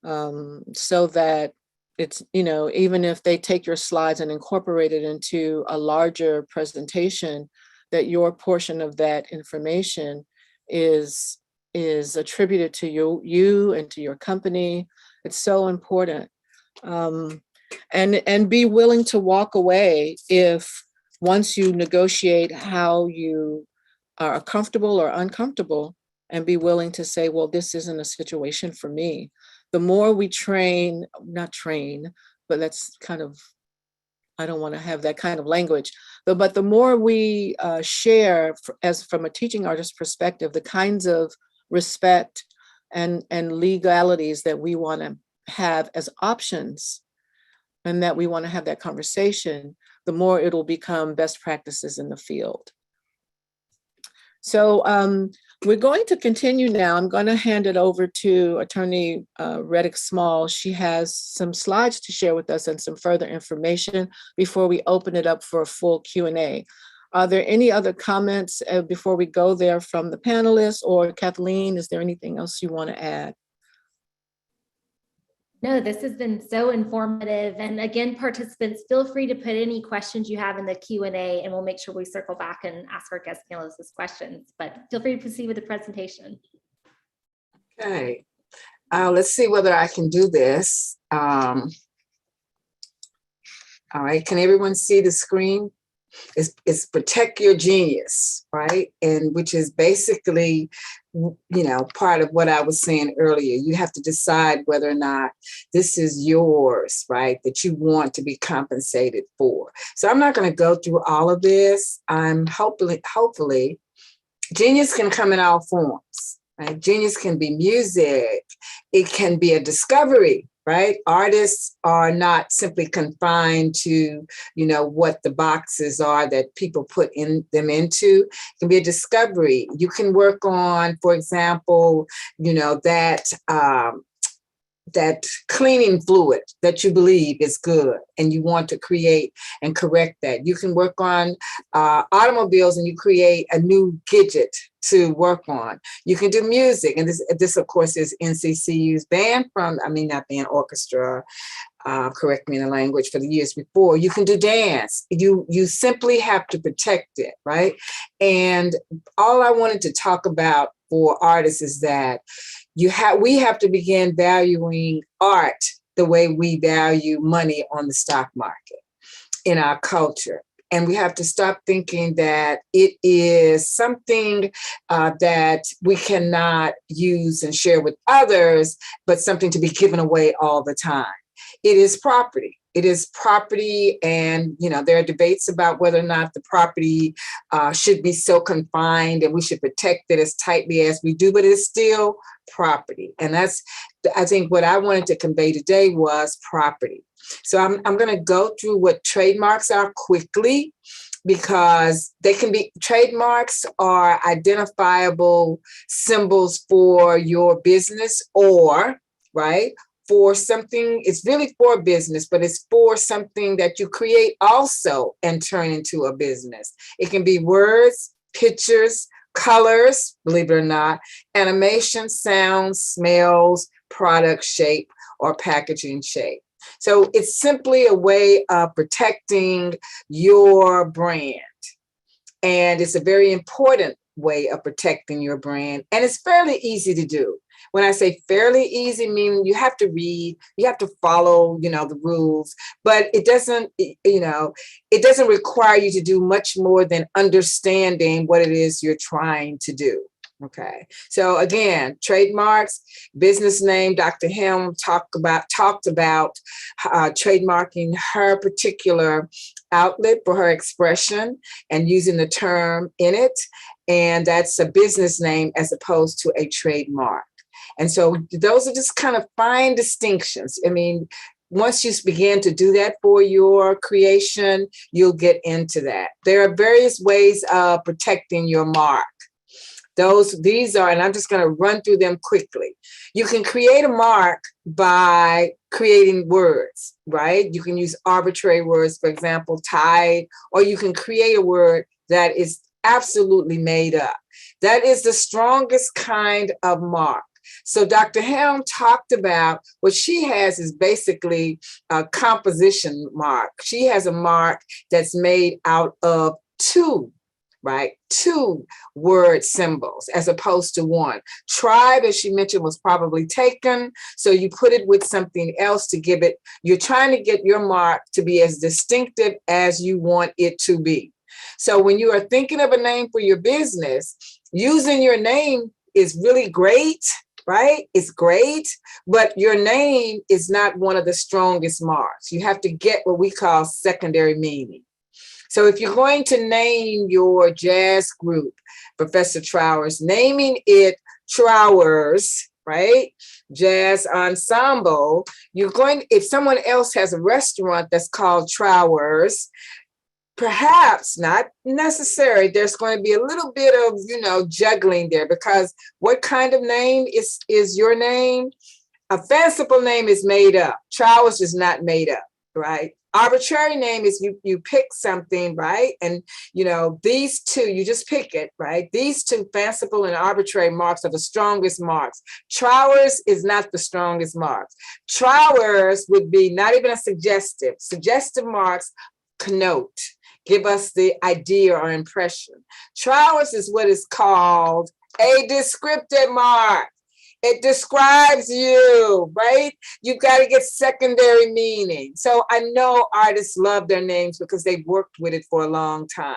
Speaker 2: so that it's, even if they take your slides and incorporate it into a larger presentation, that your portion of that information is attributed to you and to your company. It's so important. And be willing to walk away if once you negotiate how you are comfortable or uncomfortable, and be willing to say, well, this isn't a situation for me. The more we not train, but that's kind of, I don't want to have that kind of language, but the more we share from a teaching artist perspective, the kinds of respect and legalities that we want to have as options, and that we want to have that conversation, the more it'll become best practices in the field. So we're going to continue now. I'm going to hand it over to Attorney Reddick Small. She has some slides to share with us and some further information before we open it up for a full Q&A. Are there any other comments before we go there from the panelists? Or Kathleen, is there anything else you want to add?
Speaker 1: No, this has been so informative. And again, participants, feel free to put any questions you have in the Q&A, and we'll make sure we circle back and ask our guest panelists questions. But feel free to proceed with the presentation.
Speaker 4: Okay, let's see whether I can do this. All right, can everyone see the screen? It's protect your genius, right? And which is basically, part of what I was saying earlier. You have to decide whether or not this is yours, right? That you want to be compensated for. So I'm not going to go through all of this. I'm hopefully, genius can come in all forms, right? Genius can be music. It can be a discovery, right? Artists are not simply confined to, what the boxes are that people put them into. It can be a discovery. You can work on, for example, that cleaning fluid that you believe is good and you want to create and correct that. You can work on automobiles and you create a new gadget to work on. You can do music, and this of course is NCCU's orchestra, correct me in the language, for the years before. You can do dance. You simply have to protect it, right? And all I wanted to talk about for artists is that we have to begin valuing art the way we value money on the stock market in our culture. And we have to stop thinking that it is something that we cannot use and share with others, but something to be given away all the time. It is property. It is property, and there are debates about whether or not the property should be so confined and we should protect it as tightly as we do, but it's still property. And that's, I think, what I wanted to convey today was property. So I'm going to go through what trademarks are quickly, because trademarks are identifiable symbols for your business, or, right, for something. It's really for business, but it's for something that you create also and turn into a business. It can be words, pictures, colors, believe it or not, animation, sounds, smells, product shape, or packaging shape. So it's simply a way of protecting your brand. And it's a very important way of protecting your brand. And it's fairly easy to do. When I say fairly easy, meaning you have to read, you have to follow, the rules, but it doesn't require you to do much more than understanding what it is you're trying to do. Okay. So again, trademarks, business name. Dr. Helm talked about trademarking her particular outlet for her expression and using the term in it. And that's a business name as opposed to a trademark. And so those are just kind of fine distinctions. I mean, once you begin to do that for your creation, you'll get into that. There are various ways of protecting your mark. These are, and I'm just going to run through them quickly. You can create a mark by creating words, right? You can use arbitrary words, for example, Tide, or you can create a word that is absolutely made up. That is the strongest kind of mark. So Dr. Helm talked about what she has is basically a composition mark. She has a mark that's made out of two word symbols as opposed to one. Tribe, as she mentioned, was probably taken. So you put it with something else to give it, you're trying to get your mark to be as distinctive as you want it to be. So when you are thinking of a name for your business, using your name is really great, right? It's great, but your name is not one of the strongest marks. You have to get what we call secondary meaning. So if you're going to name your jazz group, Professor Trowers, naming it Trowers, right? Jazz ensemble, if someone else has a restaurant that's called Trowers, perhaps not necessary, there's going to be a little bit of, juggling there, because what kind of name is your name? A fanciful name is made up. Trowers is not made up, right? Arbitrary name is you pick something, right? And, these two, you just pick it, right? These two, fanciful and arbitrary marks, are the strongest marks. Trowers is not the strongest marks. Trowers would be not even a suggestive. Suggestive marks connote, give us the idea or impression. Trowers is what is called a descriptive mark. It describes you, right? You've got to get secondary meaning. So I know artists love their names because they've worked with it for a long time.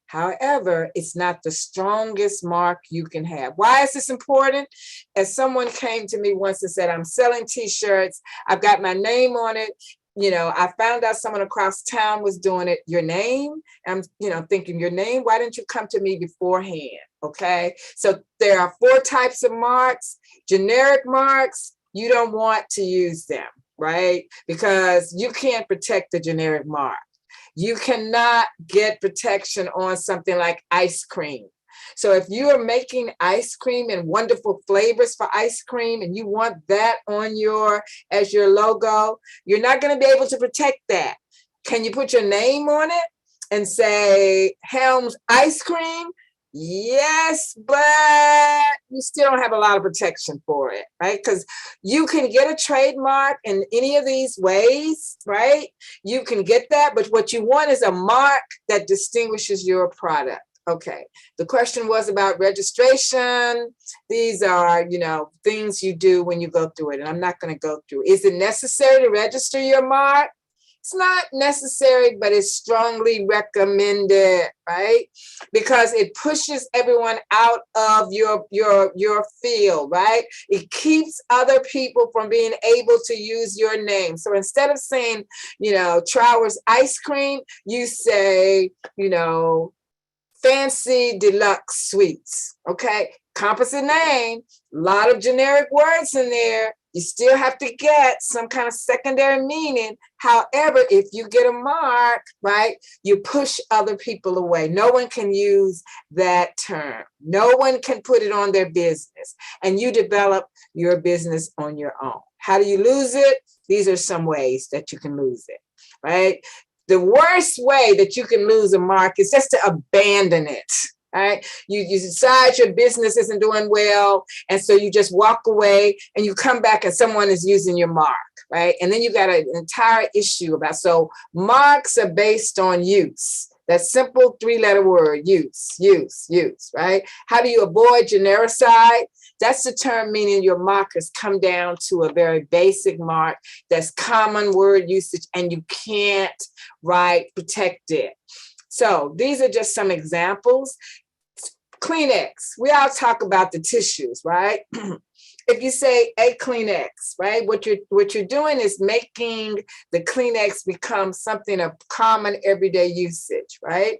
Speaker 4: However, it's not the strongest mark you can have. Why is this important? As someone came to me once and said, I'm selling t-shirts, I've got my name on it. I found out someone across town was doing it. Your name? I'm, thinking, your name? Why didn't you come to me beforehand? Okay. So there are 4 types of marks: generic marks, you don't want to use them, right? Because you can't protect the generic mark. You cannot get protection on something like ice cream. So if you are making ice cream and wonderful flavors for ice cream and you want that on as your logo, you're not going to be able to protect that. Can you put your name on it and say Helms Ice Cream? Yes, but you still don't have a lot of protection for it, right? Because you can get a trademark in any of these ways, right? You can get that, but what you want is a mark that distinguishes your product. Okay, the question was about registration. These are, things you do when you go through it, and I'm not going to go through. Is it necessary to register your mark? It's not necessary, but it's strongly recommended, right? Because it pushes everyone out of your field, right? It keeps other people from being able to use your name. So instead of saying, Trowers Ice Cream, you say, Fancy Deluxe Sweets, okay? Composite name, a lot of generic words in there. You still have to get some kind of secondary meaning. However, if you get a mark, right, you push other people away. No one can use that term. No one can put it on their business. And you develop your business on your own. How do you lose it? These are some ways that you can lose it, right? The worst way that you can lose a mark is just to abandon it. Right? You decide your business isn't doing well, and so you just walk away and you come back and someone is using your mark, right? And then you got an entire issue about, so marks are based on use. That simple 3-letter word, use, right? How do you avoid genericide? That's the term meaning your markers come down to a very basic mark that's common word usage and you can't, right, protect it. So these are just some examples. Kleenex, we all talk about the tissues, right? If you say a Kleenex, right, what you're doing is making the Kleenex become something of common everyday usage, right?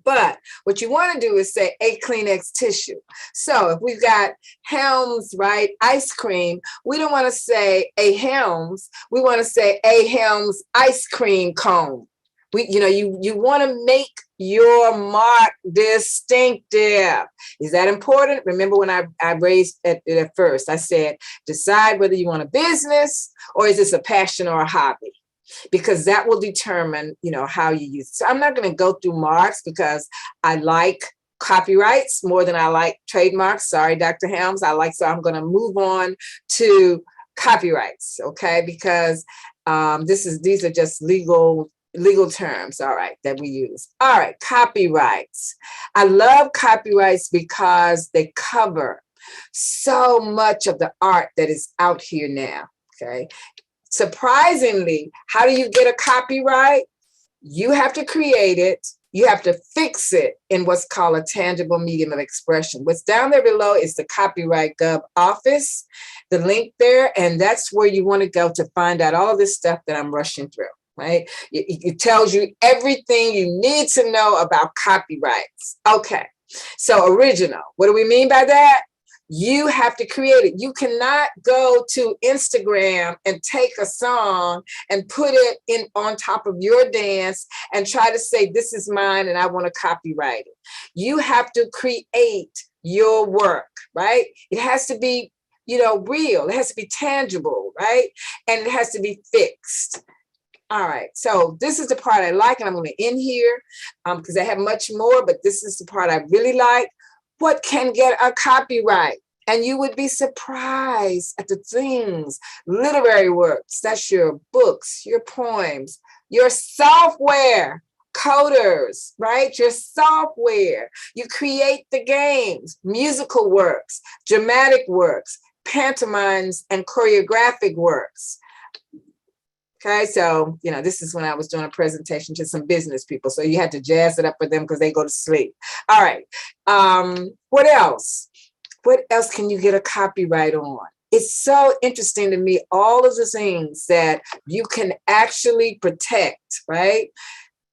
Speaker 4: But what you want to do is say a Kleenex tissue. So if we've got Helms, right, ice cream, we don't want to say a Helms, we want to say a Helms ice cream cone. You want to make your mark distinctive. Is that important? Remember when I raised it at first, I said, decide whether you want a business or is this a passion or a hobby? Because that will determine, how you use it. So I'm not going to go through marks because I like copyrights more than I like trademarks. Sorry, Dr. Helms. So I'm going to move on to copyrights, okay? Because these are just legal terms, all right, that we use. All right, copyrights. I love copyrights because they cover so much of the art that is out here now, okay? Surprisingly, how do you get a copyright? You have to create it. You have to fix it in what's called a tangible medium of expression. What's down there below is the Copyright Gov office, the link there, and that's where you want to go to find out all this stuff that I'm rushing through. Right? It tells you everything you need to know about copyrights. Okay, so original. What do we mean by that? You have to create it. You cannot go to Instagram and take a song and put it in on top of your dance and try to say, this is mine and I want to copyright it. You have to create your work, right? It has to be, real. It has to be tangible, right? And it has to be fixed. All right, so this is the part I like, and I'm going to end here because I have much more, but this is the part I really like. What can get a copyright? And you would be surprised at the things, literary works, that's your books, your poems, your software, coders, right? Your software. You create the games, musical works, dramatic works, pantomimes, and choreographic works. Okay, so, this is when I was doing a presentation to some business people. So you had to jazz it up for them because they go to sleep. All right. What else? What else can you get a copyright on? It's so interesting to me, all of the things that you can actually protect, right?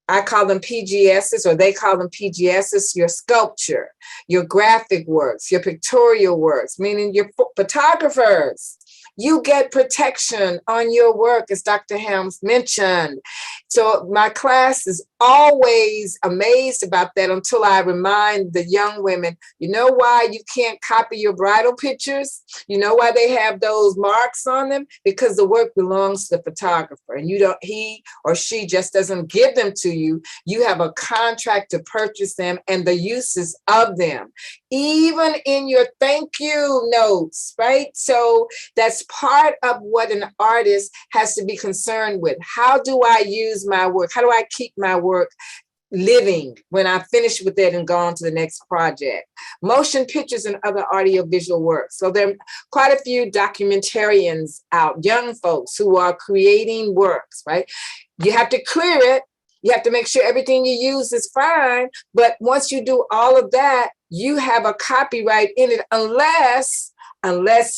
Speaker 4: I call them PGSs, or they call them PGSs, your sculpture, your graphic works, your pictorial works, meaning your photographers, You get protection on your work, as Dr. Helms mentioned. So my class is always amazed about that until I remind the young women, you know why you can't copy your bridal pictures? You know why they have those marks on them? Because the work belongs to the photographer, and he or she just doesn't give them to you. You have a contract to purchase them and the uses of them, even in your thank you notes, right? So that's part of what an artist has to be concerned with. How do I use my work? How do I keep my work living when I finish with it and go on to the next project? Motion pictures and other audiovisual works. So there are quite a few documentarians out, young folks who are creating works, right? You have to clear it. You have to make sure everything you use is fine. But once you do all of that, you have a copyright in it unless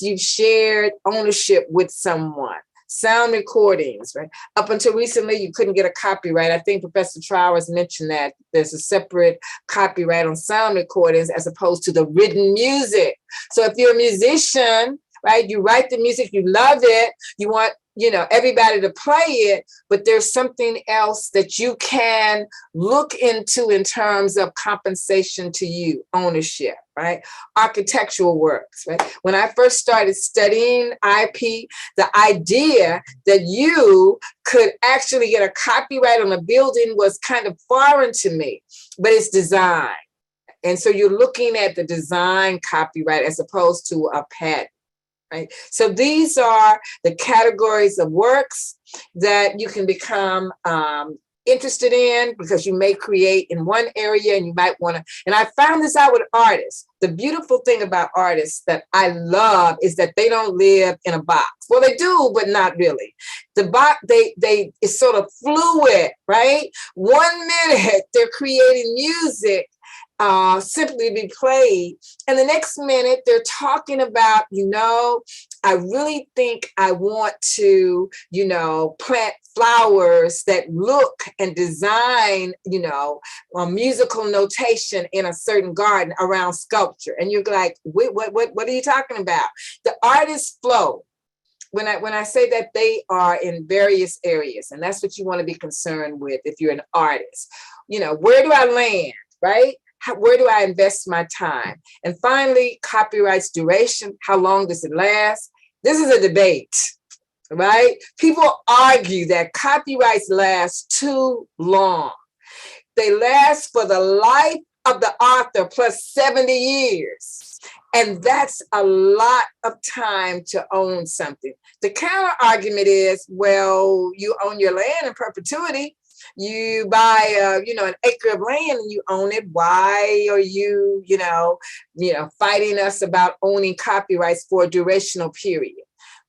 Speaker 4: you've shared ownership with someone. Sound recordings, right? Up until recently, you couldn't get a copyright. I think Professor Trowers mentioned that there's a separate copyright on sound recordings as opposed to the written music. So if you're a musician, right, you write the music, you love it, you want, everybody to play it, but there's something else that you can look into in terms of compensation to you, ownership, right? Architectural works, right? When I first started studying IP, the idea that you could actually get a copyright on a building was kind of foreign to me, but it's design. And so you're looking at the design copyright as opposed to a patent. Right. So these are the categories of works that you can become interested in, because you may create in one area and you might want to. And I found this out with artists. The beautiful thing about artists that I love is that they don't live in a box. Well, they do, but not really. The box, it's sort of fluid, right? 1 minute they're creating music simply be played. And the next minute they're talking about, I really think I want to, plant flowers that look and design, a musical notation in a certain garden around sculpture. And you're like, wait, what are you talking about? The artists flow. When I say that, they are in various areas, and that's what you want to be concerned with if you're an artist. Where do I land, right? Where do I invest my time? And finally, copyright's duration. How long does it last? This is a debate, right? People argue that copyrights last too long. They last for the life of the author plus 70 years. And that's a lot of time to own something. The counter argument is, well, you own your land in perpetuity. You buy, an acre of land and you own it. Why are you, fighting us about owning copyrights for a durational period?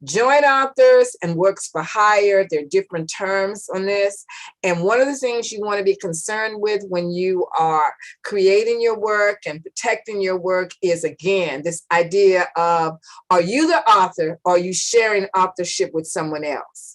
Speaker 4: Joint authors and works for hire, there are different terms on this. And one of the things you want to be concerned with when you are creating your work and protecting your work is, again, this idea of, are you the author or are you sharing authorship with someone else?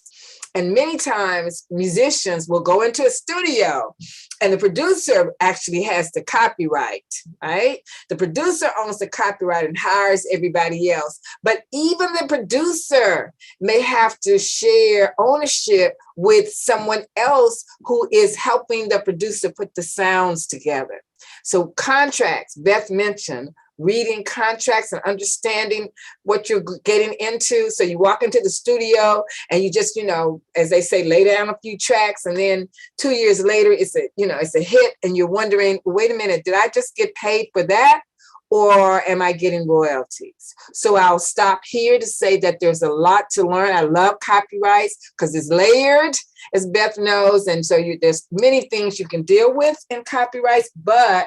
Speaker 4: And many times musicians will go into a studio and the producer actually has the copyright, right? The producer owns the copyright and hires everybody else. But even the producer may have to share ownership with someone else who is helping the producer put the sounds together. So contracts, Beth mentioned, reading contracts and understanding what you're getting into. So you walk into the studio and you just, as they say, lay down a few tracks, and then 2 years later, it's a hit, and you're wondering, wait a minute, did I just get paid for that? Or am I getting royalties? So I'll stop here to say that there's a lot to learn. I love copyrights because it's layered, as Beth knows. And so there's many things you can deal with in copyrights, but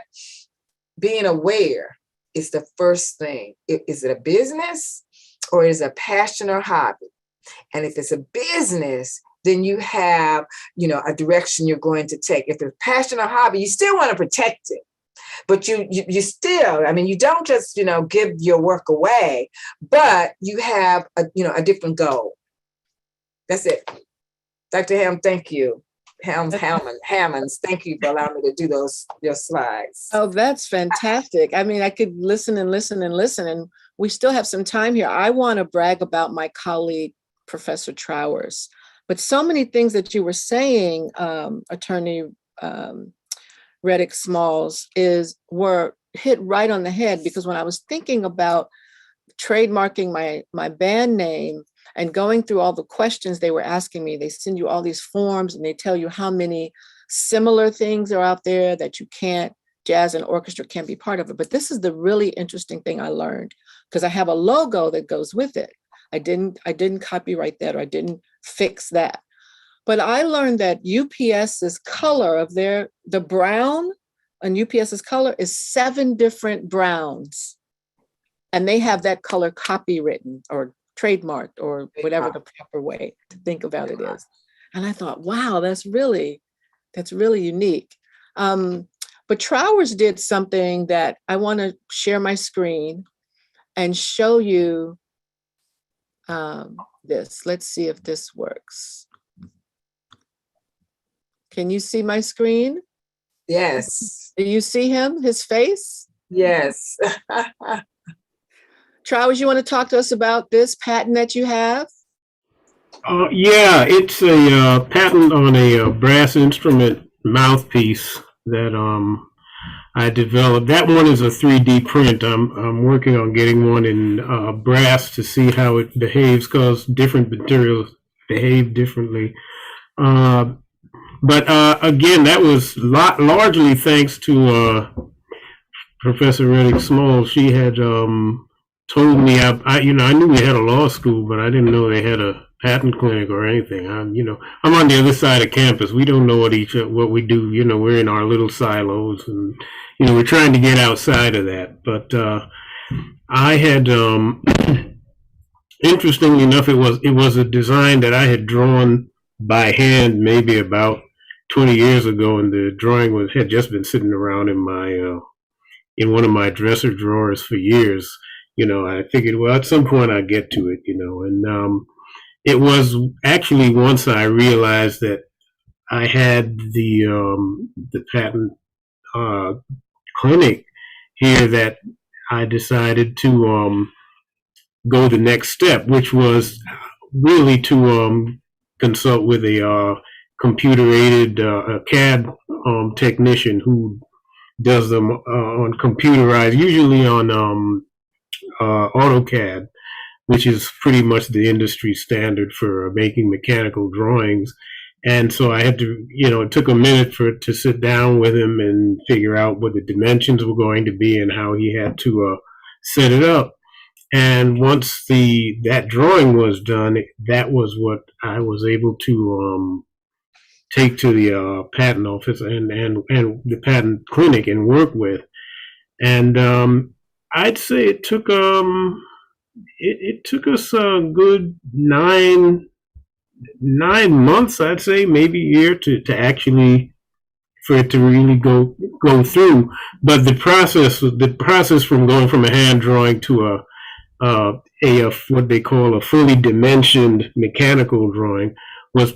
Speaker 4: being aware is the first thing. Is it a business or is it a passion or hobby? And if it's a business, then you have, a direction you're going to take. If it's a passion or hobby, you still want to protect it. But you still, you don't just, give your work away, but you have a different goal. That's it. Dr. Ham, thank you. Hammonds, thank you for allowing me to do your slides.
Speaker 2: Oh, that's fantastic. I could listen and listen and listen. And we still have some time here. I want to brag about my colleague, Professor Trowers. But so many things that you were saying, Attorney Reddick Smalls, were hit right on the head, because when I was thinking about trademarking my band name and going through all the questions they were asking me, they send you all these forms and they tell you how many similar things are out there that you can't, jazz and orchestra can't be part of it. But this is the really interesting thing I learned, because I have a logo that goes with it. I didn't copyright that, or I didn't fix that. But I learned that UPS's color of the brown on UPS's color is 7 different browns. And they have that color copywritten or trademarked, or whatever the proper way to think about it is. And I thought, wow, that's really unique. But Trowers did something that I want to share my screen and show you this. Let's see if this works. Can you see my screen?
Speaker 4: Yes.
Speaker 2: Do you see him, his face?
Speaker 4: Yes.
Speaker 2: Trowers, you want to talk to us about this patent that you have?
Speaker 5: Yeah, it's a patent on a brass instrument mouthpiece that I developed. That one is a 3D print. I'm working on getting one in brass to see how it behaves, because different materials behave differently. But again, that was largely thanks to Professor Reddick Small. She had told me, I knew we had a law school, but I didn't know they had a patent clinic or anything. I'm on the other side of campus. We don't know what we do. We're in our little silos, and we're trying to get outside of that. But I had, interestingly enough, it was a design that I had drawn by hand maybe about 20 years ago, and the drawing had just been sitting around in in one of my dresser drawers for years. I figured, well, at some point I'd get to it, and it was actually once I realized that I had the patent clinic here that I decided to go the next step, which was really to consult with a computer-aided CAD technician who does them on computerized, usually on AutoCAD, which is pretty much the industry standard for making mechanical drawings. And so I had to, it took a minute to sit down with him and figure out what the dimensions were going to be and how he had to set it up. And once that drawing was done, that was what I was able to take to the patent office and the patent clinic and work with. And I'd say it took it took us a good 9 months, I'd say, maybe a year to actually, for it to really go through. But the process from going from a hand drawing to a what they call a fully dimensioned mechanical drawing was,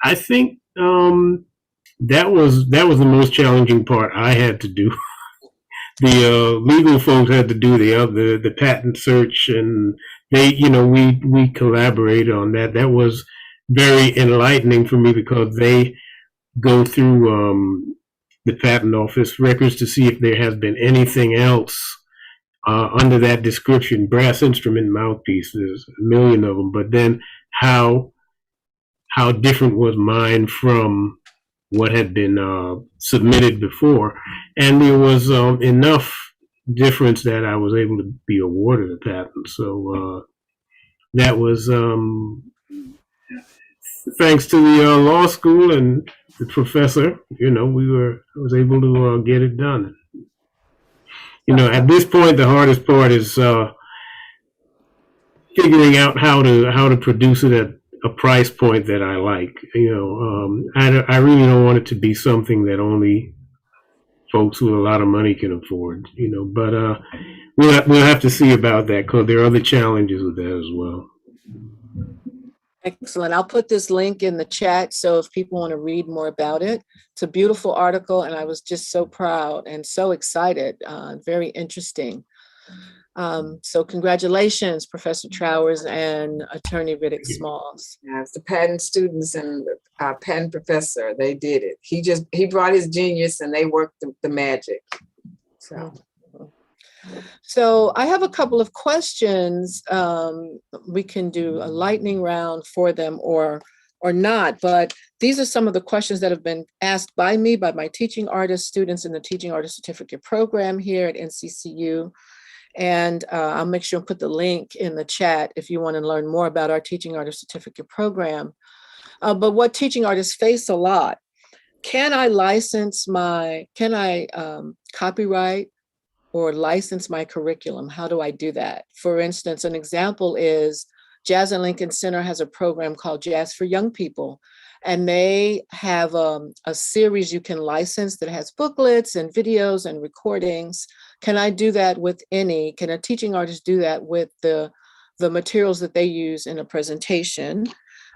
Speaker 5: I think, that was the most challenging part I had to do. The legal folks had to do the patent search, and they, we collaborated on that. That was very enlightening for me, because they go through the patent office records to see if there has been anything else under that description. Brass instrument mouthpiece, there's a million of them, but then how different was mine from what had been submitted before. And there was enough difference that I was able to be awarded a patent. So that was thanks to the law school and the professor. I was able to get it done. At this point, the hardest part is figuring out how to produce it at a price point that I like. I really don't want it to be something that only folks with a lot of money can afford. But we'll have to see about that, because there are other challenges with that as well.
Speaker 2: Excellent. I'll put this link in the chat, so if people want to read more about it. It's a beautiful article, and I was just so proud and so excited. Very interesting. So congratulations, Professor Trowers and Attorney Riddick Smalls.
Speaker 4: Yeah, it's the patent students and our patent professor. They did it. He brought his genius and they worked the magic.
Speaker 2: So I have a couple of questions. We can do a lightning round for them or not, but these are some of the questions that have been asked by me, by my teaching artist students in the Teaching Artist Certificate program here at NCCU. And I'll make sure and put the link in the chat if you want to learn more about our Teaching Artist Certificate program. But what teaching artists face a lot, can I copyright or license my curriculum? How do I do that? For instance, an example is Jazz and Lincoln Center has a program called Jazz for Young People. And they have a series you can license that has booklets and videos and recordings. Can I do that with can a teaching artist do that with the materials that they use in a presentation?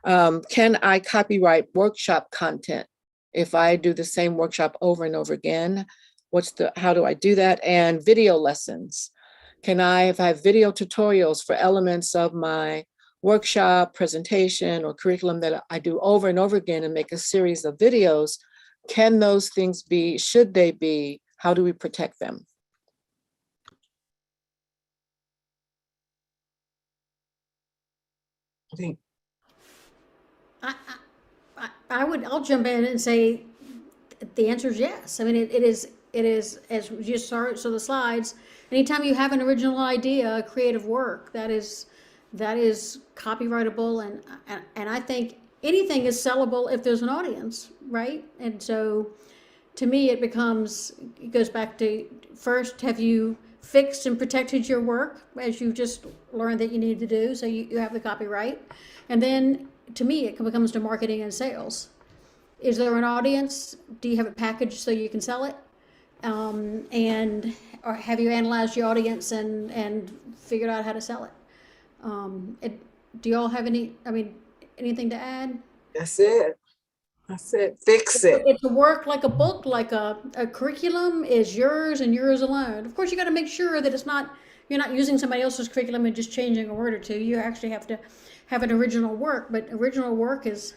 Speaker 2: Can I copyright workshop content? If I do the same workshop over and over again, how do I do that? And video lessons. If I have video tutorials for elements of my workshop, presentation, or curriculum that I do over and over again and make a series of videos, can those things should they be, how do we protect them?
Speaker 4: I think
Speaker 3: I'll jump in and say the answer is yes. I mean, it is, as you just saw the slides, anytime you have an original idea, a creative work, that is copyrightable, and I think anything is sellable if there's an audience, right? And so to me it goes back to, first, have you fixed and protected your work as you just learned that you need to do, so you have the copyright? And then to me it becomes to marketing and sales. Is there an audience? Do you have it packaged so you can sell it? Or have you analyzed your audience and figured out how to sell it? Do you all have anything to add?
Speaker 4: that's it. Fix it.
Speaker 3: It's a work like a book, like a curriculum is yours and yours alone. Of course, you got to make sure that you're not using somebody else's curriculum and just changing a word or two. You actually have to have an original work, but original work is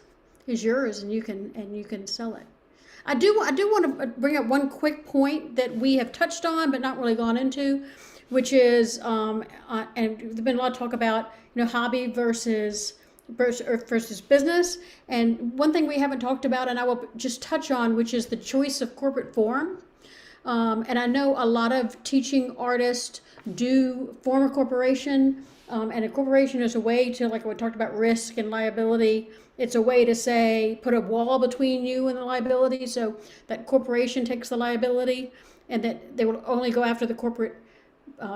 Speaker 3: yours, and you can sell it. I do want to bring up one quick point that we have touched on but not really gone into, which is and there's been a lot of talk about hobby versus business. And one thing we haven't talked about, and I will just touch on, which is the choice of corporate form. And I know a lot of teaching artists do form a corporation, and a corporation is a way to, like we talked about, risk and liability. It's a way to say, put a wall between you and the liability, so that corporation takes the liability, and that they will only go after the corporate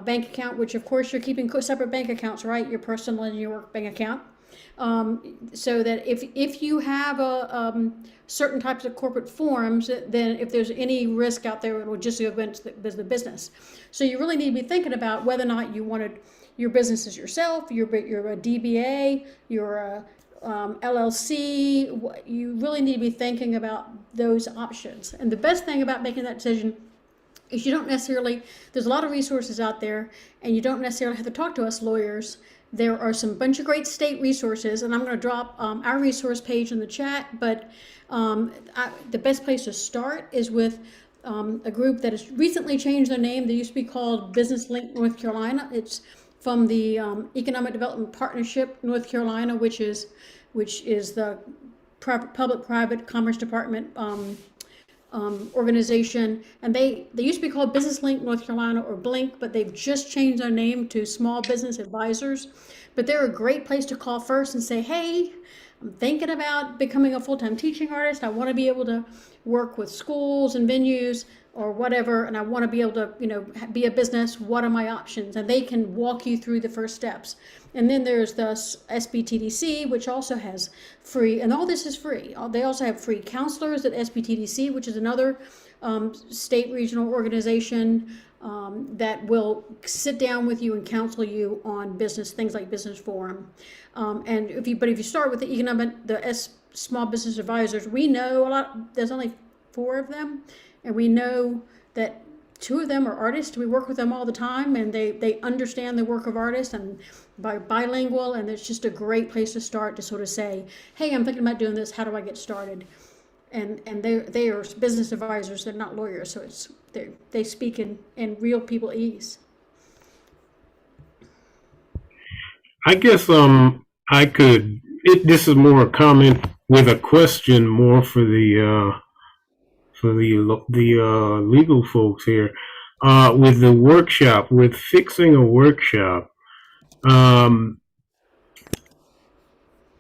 Speaker 3: bank account, which of course you're keeping separate bank accounts, right? Your personal and your work bank account. So that if you have certain types of corporate forms, then if there's any risk out there, it will just go against the business. So you really need to be thinking about whether or not you wanted your business as yourself, you're a DBA, you're a LLC. You really need to be thinking about those options. And the best thing about making that decision is there's a lot of resources out there, and you don't necessarily have to talk to us lawyers. There are some bunch of great state resources, and I'm going to drop our resource page in the chat, but the best place to start is with a group that has recently changed their name. They used to be called Business Link North Carolina. It's from the Economic Development Partnership North Carolina, which is the Public-Private Commerce Department organization, and they used to be called Business Link North Carolina, or Blink, but they've just changed their name to Small Business Advisors. But they're a great place to call first and say, hey, I'm thinking about becoming a full-time teaching artist. I want to be able to work with schools and venues or whatever, and I want to be able to be a business. What are my options? And they can walk you through the first steps. And then there's the SBTDC, which also has free, and all this is free. They also have free counselors at SBTDC, which is another state regional organization that will sit down with you and counsel you on business, things like business forum. And if you start with the Small Business Advisors, we know there's only 4 of them, and we know that two of them are artists. We work with them all the time, and they understand the work of artists and bilingual, and it's just a great place to start to sort of say, hey, I'm thinking about doing this. How do I get started? And they are business advisors. They're not lawyers, so they speak in real people ease.
Speaker 5: I guess I could. This is more a comment with a question, more for the legal folks here. With the workshop, with fixing a workshop,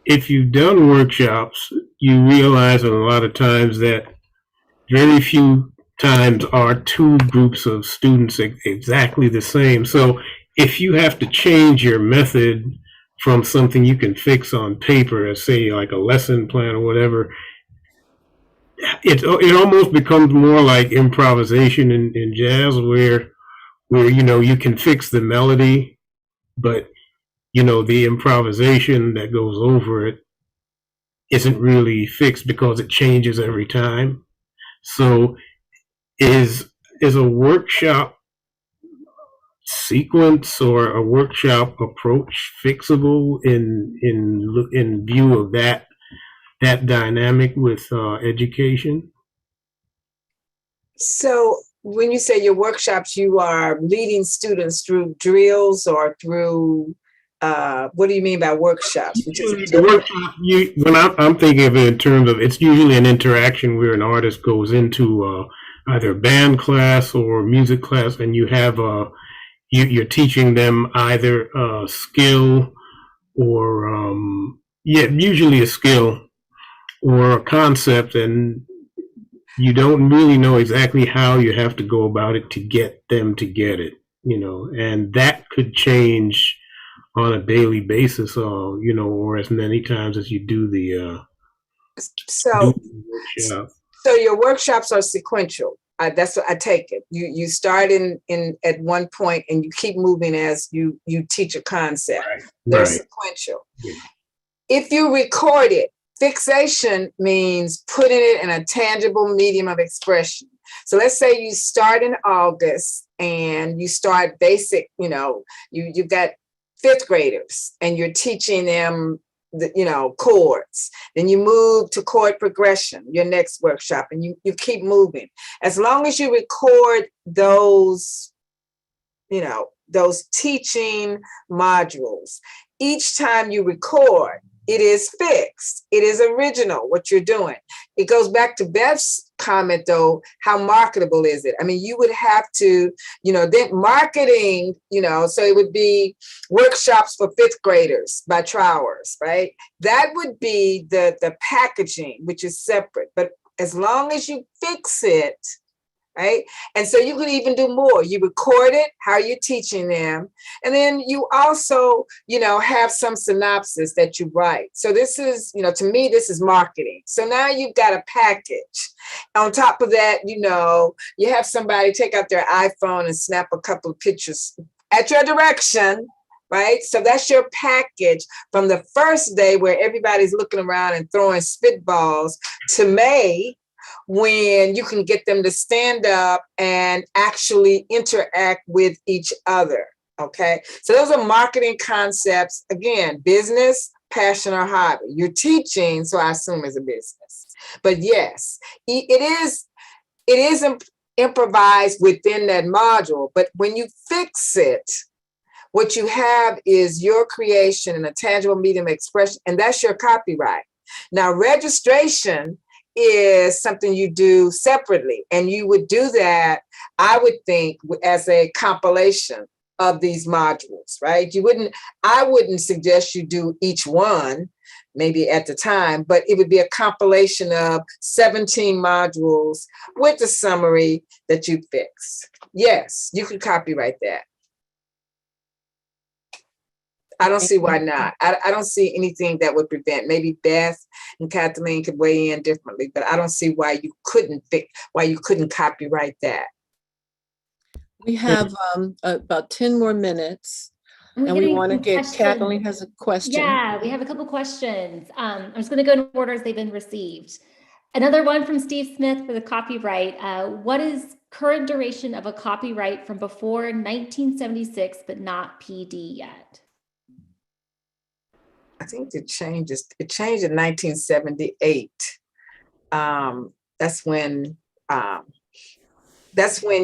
Speaker 5: if you've done workshops, you realize a lot of times that very few times are two groups of students exactly the same. So if you have to change your method from something you can fix on paper, as say like a lesson plan or whatever, it almost becomes more like improvisation in jazz, where you can fix the melody, but the improvisation that goes over it isn't really fixed because it changes every time. So is a workshop sequence or a workshop approach fixable in view of that dynamic with education?
Speaker 4: So when you say your workshops, you are leading students through drills or through, what do you mean by workshops?
Speaker 5: The workshop, when I'm thinking of it in terms of, it's usually an interaction where an artist goes into either band class or music class, and you have you're teaching them either a skill or usually a skill or a concept, and you don't really know exactly how you have to go about it to get them to get it, and that could change on a daily basis, or as many times as you do the workshop.
Speaker 4: So your workshops are sequential. That's what I take it. You start in at one point and you keep moving as you teach a concept. Right. They're sequential. Yeah. If you record it, fixation means putting it in a tangible medium of expression. So let's say you start in August and you start basic, you've got fifth graders and you're teaching them chords. Then you move to chord progression, your next workshop, and you keep moving. As long as you record those teaching modules, each time you record, it is fixed. It is original, what you're doing. It goes back to Beth's comment, though, how marketable is it? I mean, you would have to, then marketing, so it would be workshops for fifth graders by Trowers, right? That would be the packaging, which is separate. But as long as you fix it, right? And so you could even do more. You record it, how you're teaching them. And then you also, have some synopsis that you write. So this is, to me, this is marketing. So now you've got a package. On top of that, you have somebody take out their iPhone and snap a couple of pictures at your direction, right? So that's your package from the first day where everybody's looking around and throwing spitballs to May, when you can get them to stand up and actually interact with each other, okay? So those are marketing concepts. Again, business, passion, or hobby. You're teaching, so I assume it's a business. But yes, it is improvised within that module, but when you fix it, what you have is your creation in a tangible medium of expression, and that's your copyright. Now, registration is something you do separately, and you would do that, I would think, as a compilation of these modules, right? I wouldn't suggest you do each one maybe at the time, but it would be a compilation of 17 modules with the summary that you fix. Yes, you could copyright that. I don't see why not. I don't see anything that would prevent. Maybe Beth and Kathleen could weigh in differently, but I don't see why you couldn't copyright that.
Speaker 2: We have about 10 more minutes, and we want to get, Kathleen has a question.
Speaker 1: Yeah, we have a couple questions. I'm just going to go in order as they've been received. Another one from Steve Smith for the copyright. What is current duration of a copyright from before 1976, but not PD yet?
Speaker 4: I think it changed in 1978. That's when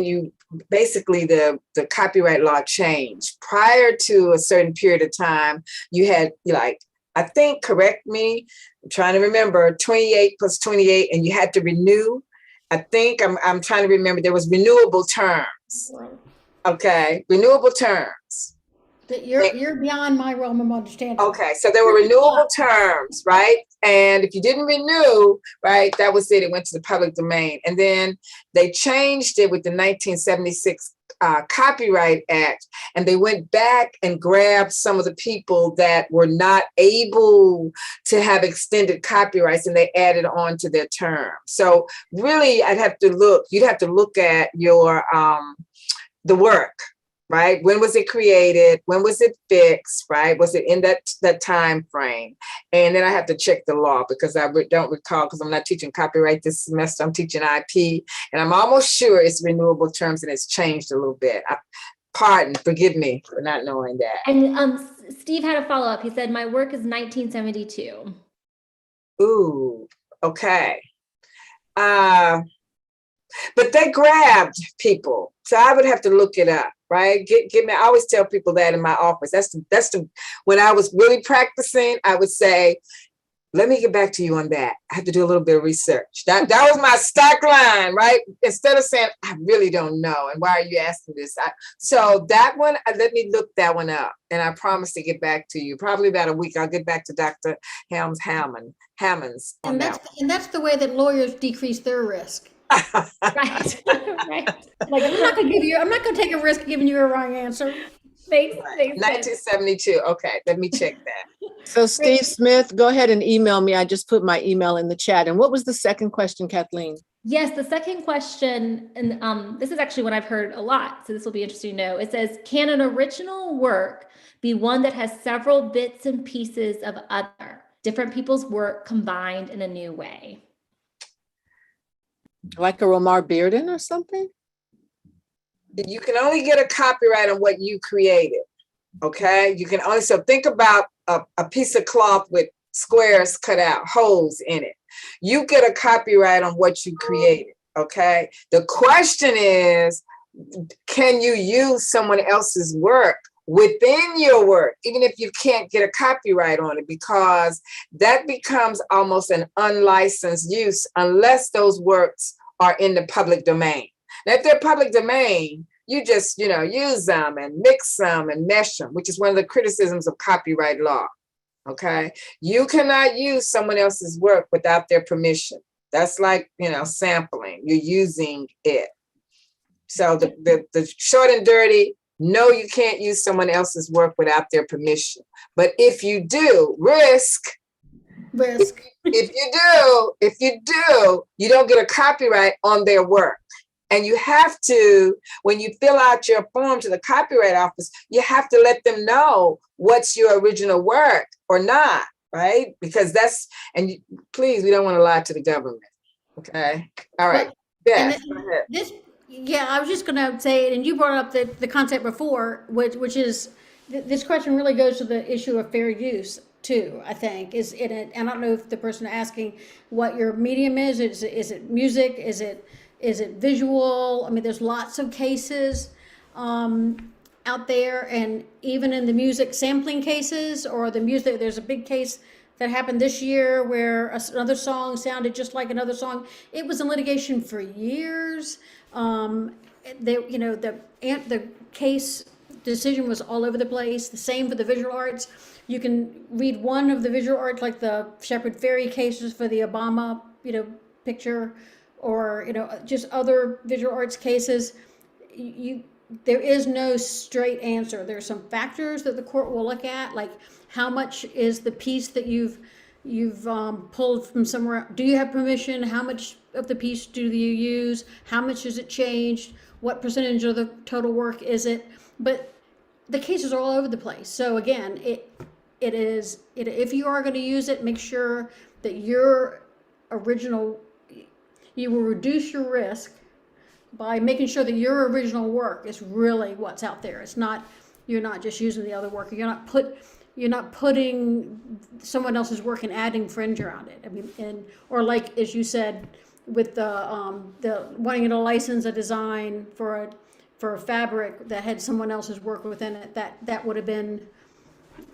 Speaker 4: you basically the copyright law changed. Prior to a certain period of time, you had like, I think, correct me, I'm trying to remember, 28 plus 28, and you had to renew. I think I'm trying to remember, there was renewable terms. Okay, renewable terms.
Speaker 3: You're beyond my realm of understanding.
Speaker 4: Okay, so there were renewable terms, right? And if you didn't renew, right, that was it. It went to the public domain. And then they changed it with the 1976 Copyright Act. And they went back and grabbed some of the people that were not able to have extended copyrights, and they added on to their term. So really, you'd have to look at your the work. Right? When was it created? When was it fixed? Right? Was it in that time frame? And then I have to check the law because I don't recall, because I'm not teaching copyright this semester. I'm teaching IP, and I'm almost sure it's renewable terms and it's changed a little bit. Forgive me for not knowing that.
Speaker 1: And Steve had a follow-up. He said, my work is 1972.
Speaker 4: Ooh, okay. But they grabbed people, so I would have to look it up. Right? Give me. I always tell people that in my office. That's the when I was really practicing, I would say, let me get back to you on that. I have to do a little bit of research. That was my stock line, right? Instead of saying, I really don't know, and why are you asking this? So that one, let me look that one up, and I promise to get back to you. Probably about a week. I'll get back to Dr. Hammonds on that.
Speaker 3: And that's the way that lawyers decrease their risk.
Speaker 1: Right. Right.
Speaker 3: Like, I'm not going to take a risk giving you a wrong answer.
Speaker 1: Makes
Speaker 4: 1972. Okay, let me check that.
Speaker 2: So Steve Smith, go ahead and email me. I just put my email in the chat. And what was the second question, Kathleen?
Speaker 1: Yes, the second question, and this is actually one I've heard a lot, so this will be interesting to know. It says, can an original work be one that has several bits and pieces of other different people's work combined in a new way?
Speaker 2: Like a Romar Bearden or something?
Speaker 4: You can only get a copyright on what you created. Okay, you can only, so think about a piece of cloth with squares cut out, holes in it. You get a copyright on what you created. Okay, the question is, can you use someone else's work within your work, even if you can't get a copyright on it, because that becomes almost an unlicensed use unless those works are in the public domain. Now, if they're public domain, you just, use them and mix them and mesh them, which is one of the criticisms of copyright law. Okay, you cannot use someone else's work without their permission. That's like, sampling. You're using it. So the short and dirty, no, you can't use someone else's work without their permission. But if you do, risk. If you do, you don't get a copyright on their work. And you have to, when you fill out your form to the Copyright Office, you have to let them know what's your original work or not, right? Because please, we don't want to lie to the government. Okay. All right. Beth, go ahead.
Speaker 3: I was just going to say, and you brought up the concept before, which is, this question really goes to the issue of fair use too, I think, is in it. And I don't know if the person asking what your medium is it music? Is it visual? I mean, there's lots of cases out there, and even in the music sampling cases or the music, there's a big case that happened this year where another song sounded just like another song. It was in litigation for years. The case decision was all over the place. The same for the visual arts. You can read one of the visual arts, like the Shepard Fairey cases for the Obama, picture, or just other visual arts cases. There is no straight answer. There are some factors that the court will look at, like how much is the piece that you've pulled from somewhere. Do you have permission? How much of the piece do you use? How much has it changed? What percentage of the total work is it? But the cases are all over the place. So again, if you are going to use it, make sure that your original you will reduce your risk by making sure that your original work is really what's out there. It's not, you're not just using the other work. You're not putting someone else's work and adding fringe around it. I mean, or like, as you said, with the wanting to license a design for a fabric that had someone else's work within it, that would have been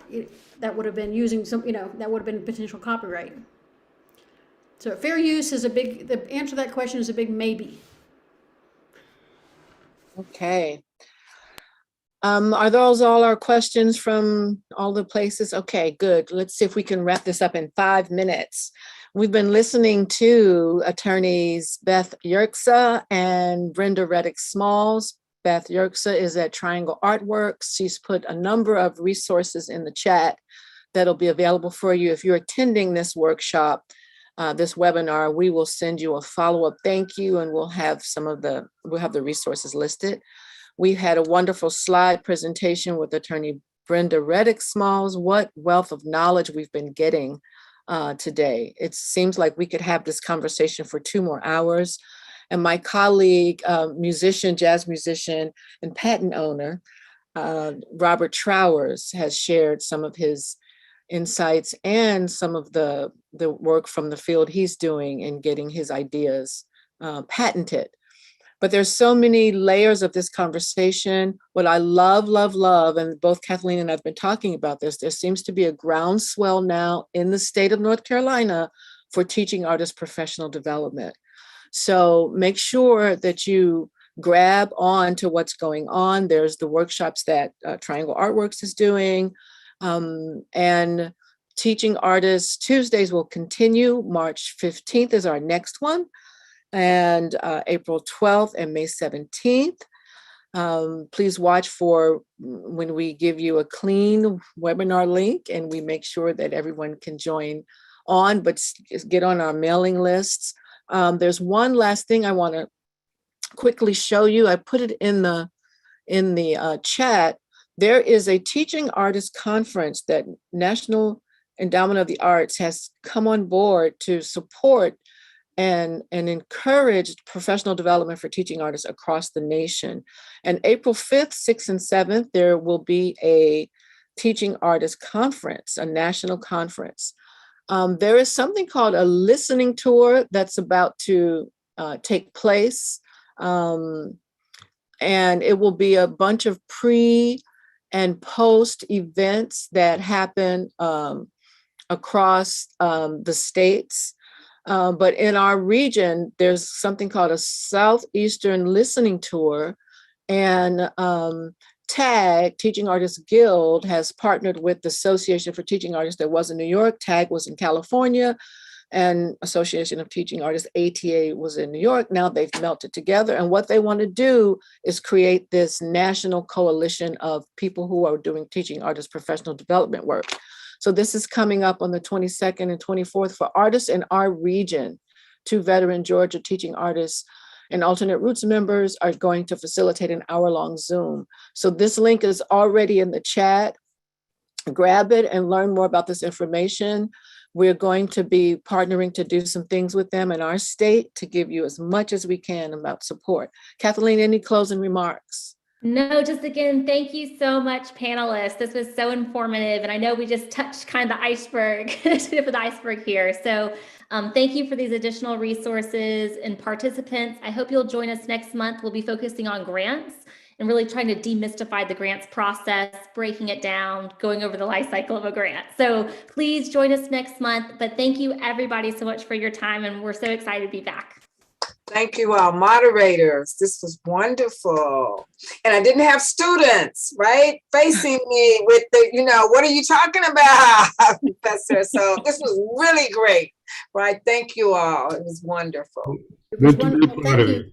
Speaker 3: using some, that would have been potential copyright. So fair use is the answer to that question is a big maybe.
Speaker 2: Okay. Are those all our questions from all the places? Okay, good. Let's see if we can wrap this up in 5 minutes. We've been listening to attorneys Beth Yates and Brenda Reddick Smalls. Beth Yates is at Triangle Artworks. She's put a number of resources in the chat that'll be available for you. If you're attending this workshop, this webinar, we will send you a follow-up thank you, and we'll have the resources listed. We had a wonderful slide presentation with attorney Brenda Reddick Smalls. What wealth of knowledge we've been getting today. It seems like we could have this conversation for 2 more hours. And my colleague, musician, jazz musician, and patent owner, Robert Trowers, has shared some of his insights and some of the work from the field he's doing in getting his ideas patented. But there's so many layers of this conversation. What I love, and both Kathleen and I've been talking about this, there seems to be a groundswell now in the state of North Carolina for teaching artists professional development. So make sure that you grab on to what's going on. There's the workshops that Triangle Artworks is doing. And Teaching Artists Tuesdays will continue. March 15th is our next one. And April 12th and May 17th. Please watch for when we give you a clean webinar link and we make sure that everyone can join on, but get on our mailing lists. There's one last thing I want to quickly show you. I put it in the chat. There is a Teaching Artists Conference that National Endowment of the Arts has come on board to support and encourage professional development for teaching artists across the nation. And April 5th, 6th, and 7th, there will be a Teaching Artists Conference, a national conference. There is something called a listening tour that's about to take place. And it will be a bunch of pre and post events that happen across the states. But in our region, there's something called a Southeastern Listening Tour, and TAG, Teaching Artists Guild, has partnered with the Association for Teaching Artists that was in New York. TAG was in California, and Association of Teaching Artists, ATA, was in New York. Now they've melted together, and what they want to do is create this national coalition of people who are doing teaching artists professional development work. So this is coming up on the 22nd and 24th for artists in our region. 2 veteran Georgia teaching artists and alternate roots members are going to facilitate an hour-long Zoom. So this link is already in the chat. Grab it and learn more about this information. We're going to be partnering to do some things with them in our state to give you as much as we can about support. Kathleen, any closing remarks?
Speaker 1: No, just again, thank you so much, panelists. This was so informative, and I know we just touched kind of the iceberg, tip of the iceberg here. So thank you for these additional resources and participants. I hope you'll join us next month. We'll be focusing on grants and really trying to demystify the grants process, breaking it down, going over the life cycle of a grant. So please join us next month. But thank you everybody so much for your time, and we're so excited to be back.
Speaker 4: Thank you all, moderators. This was wonderful. And I didn't have students, right, facing me with the, what are you talking about, Professor? So this was really great, right? Thank you all. It was wonderful.
Speaker 5: Good to be part of it.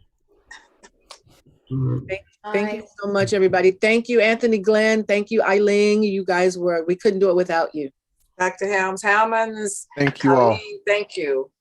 Speaker 2: Thank you so much, everybody. Thank you, Anthony Glenn. Thank you, Eileen. You guys we couldn't do it without you.
Speaker 4: Dr. Helms-Hellmans.
Speaker 6: Thank you all.
Speaker 4: Thank you.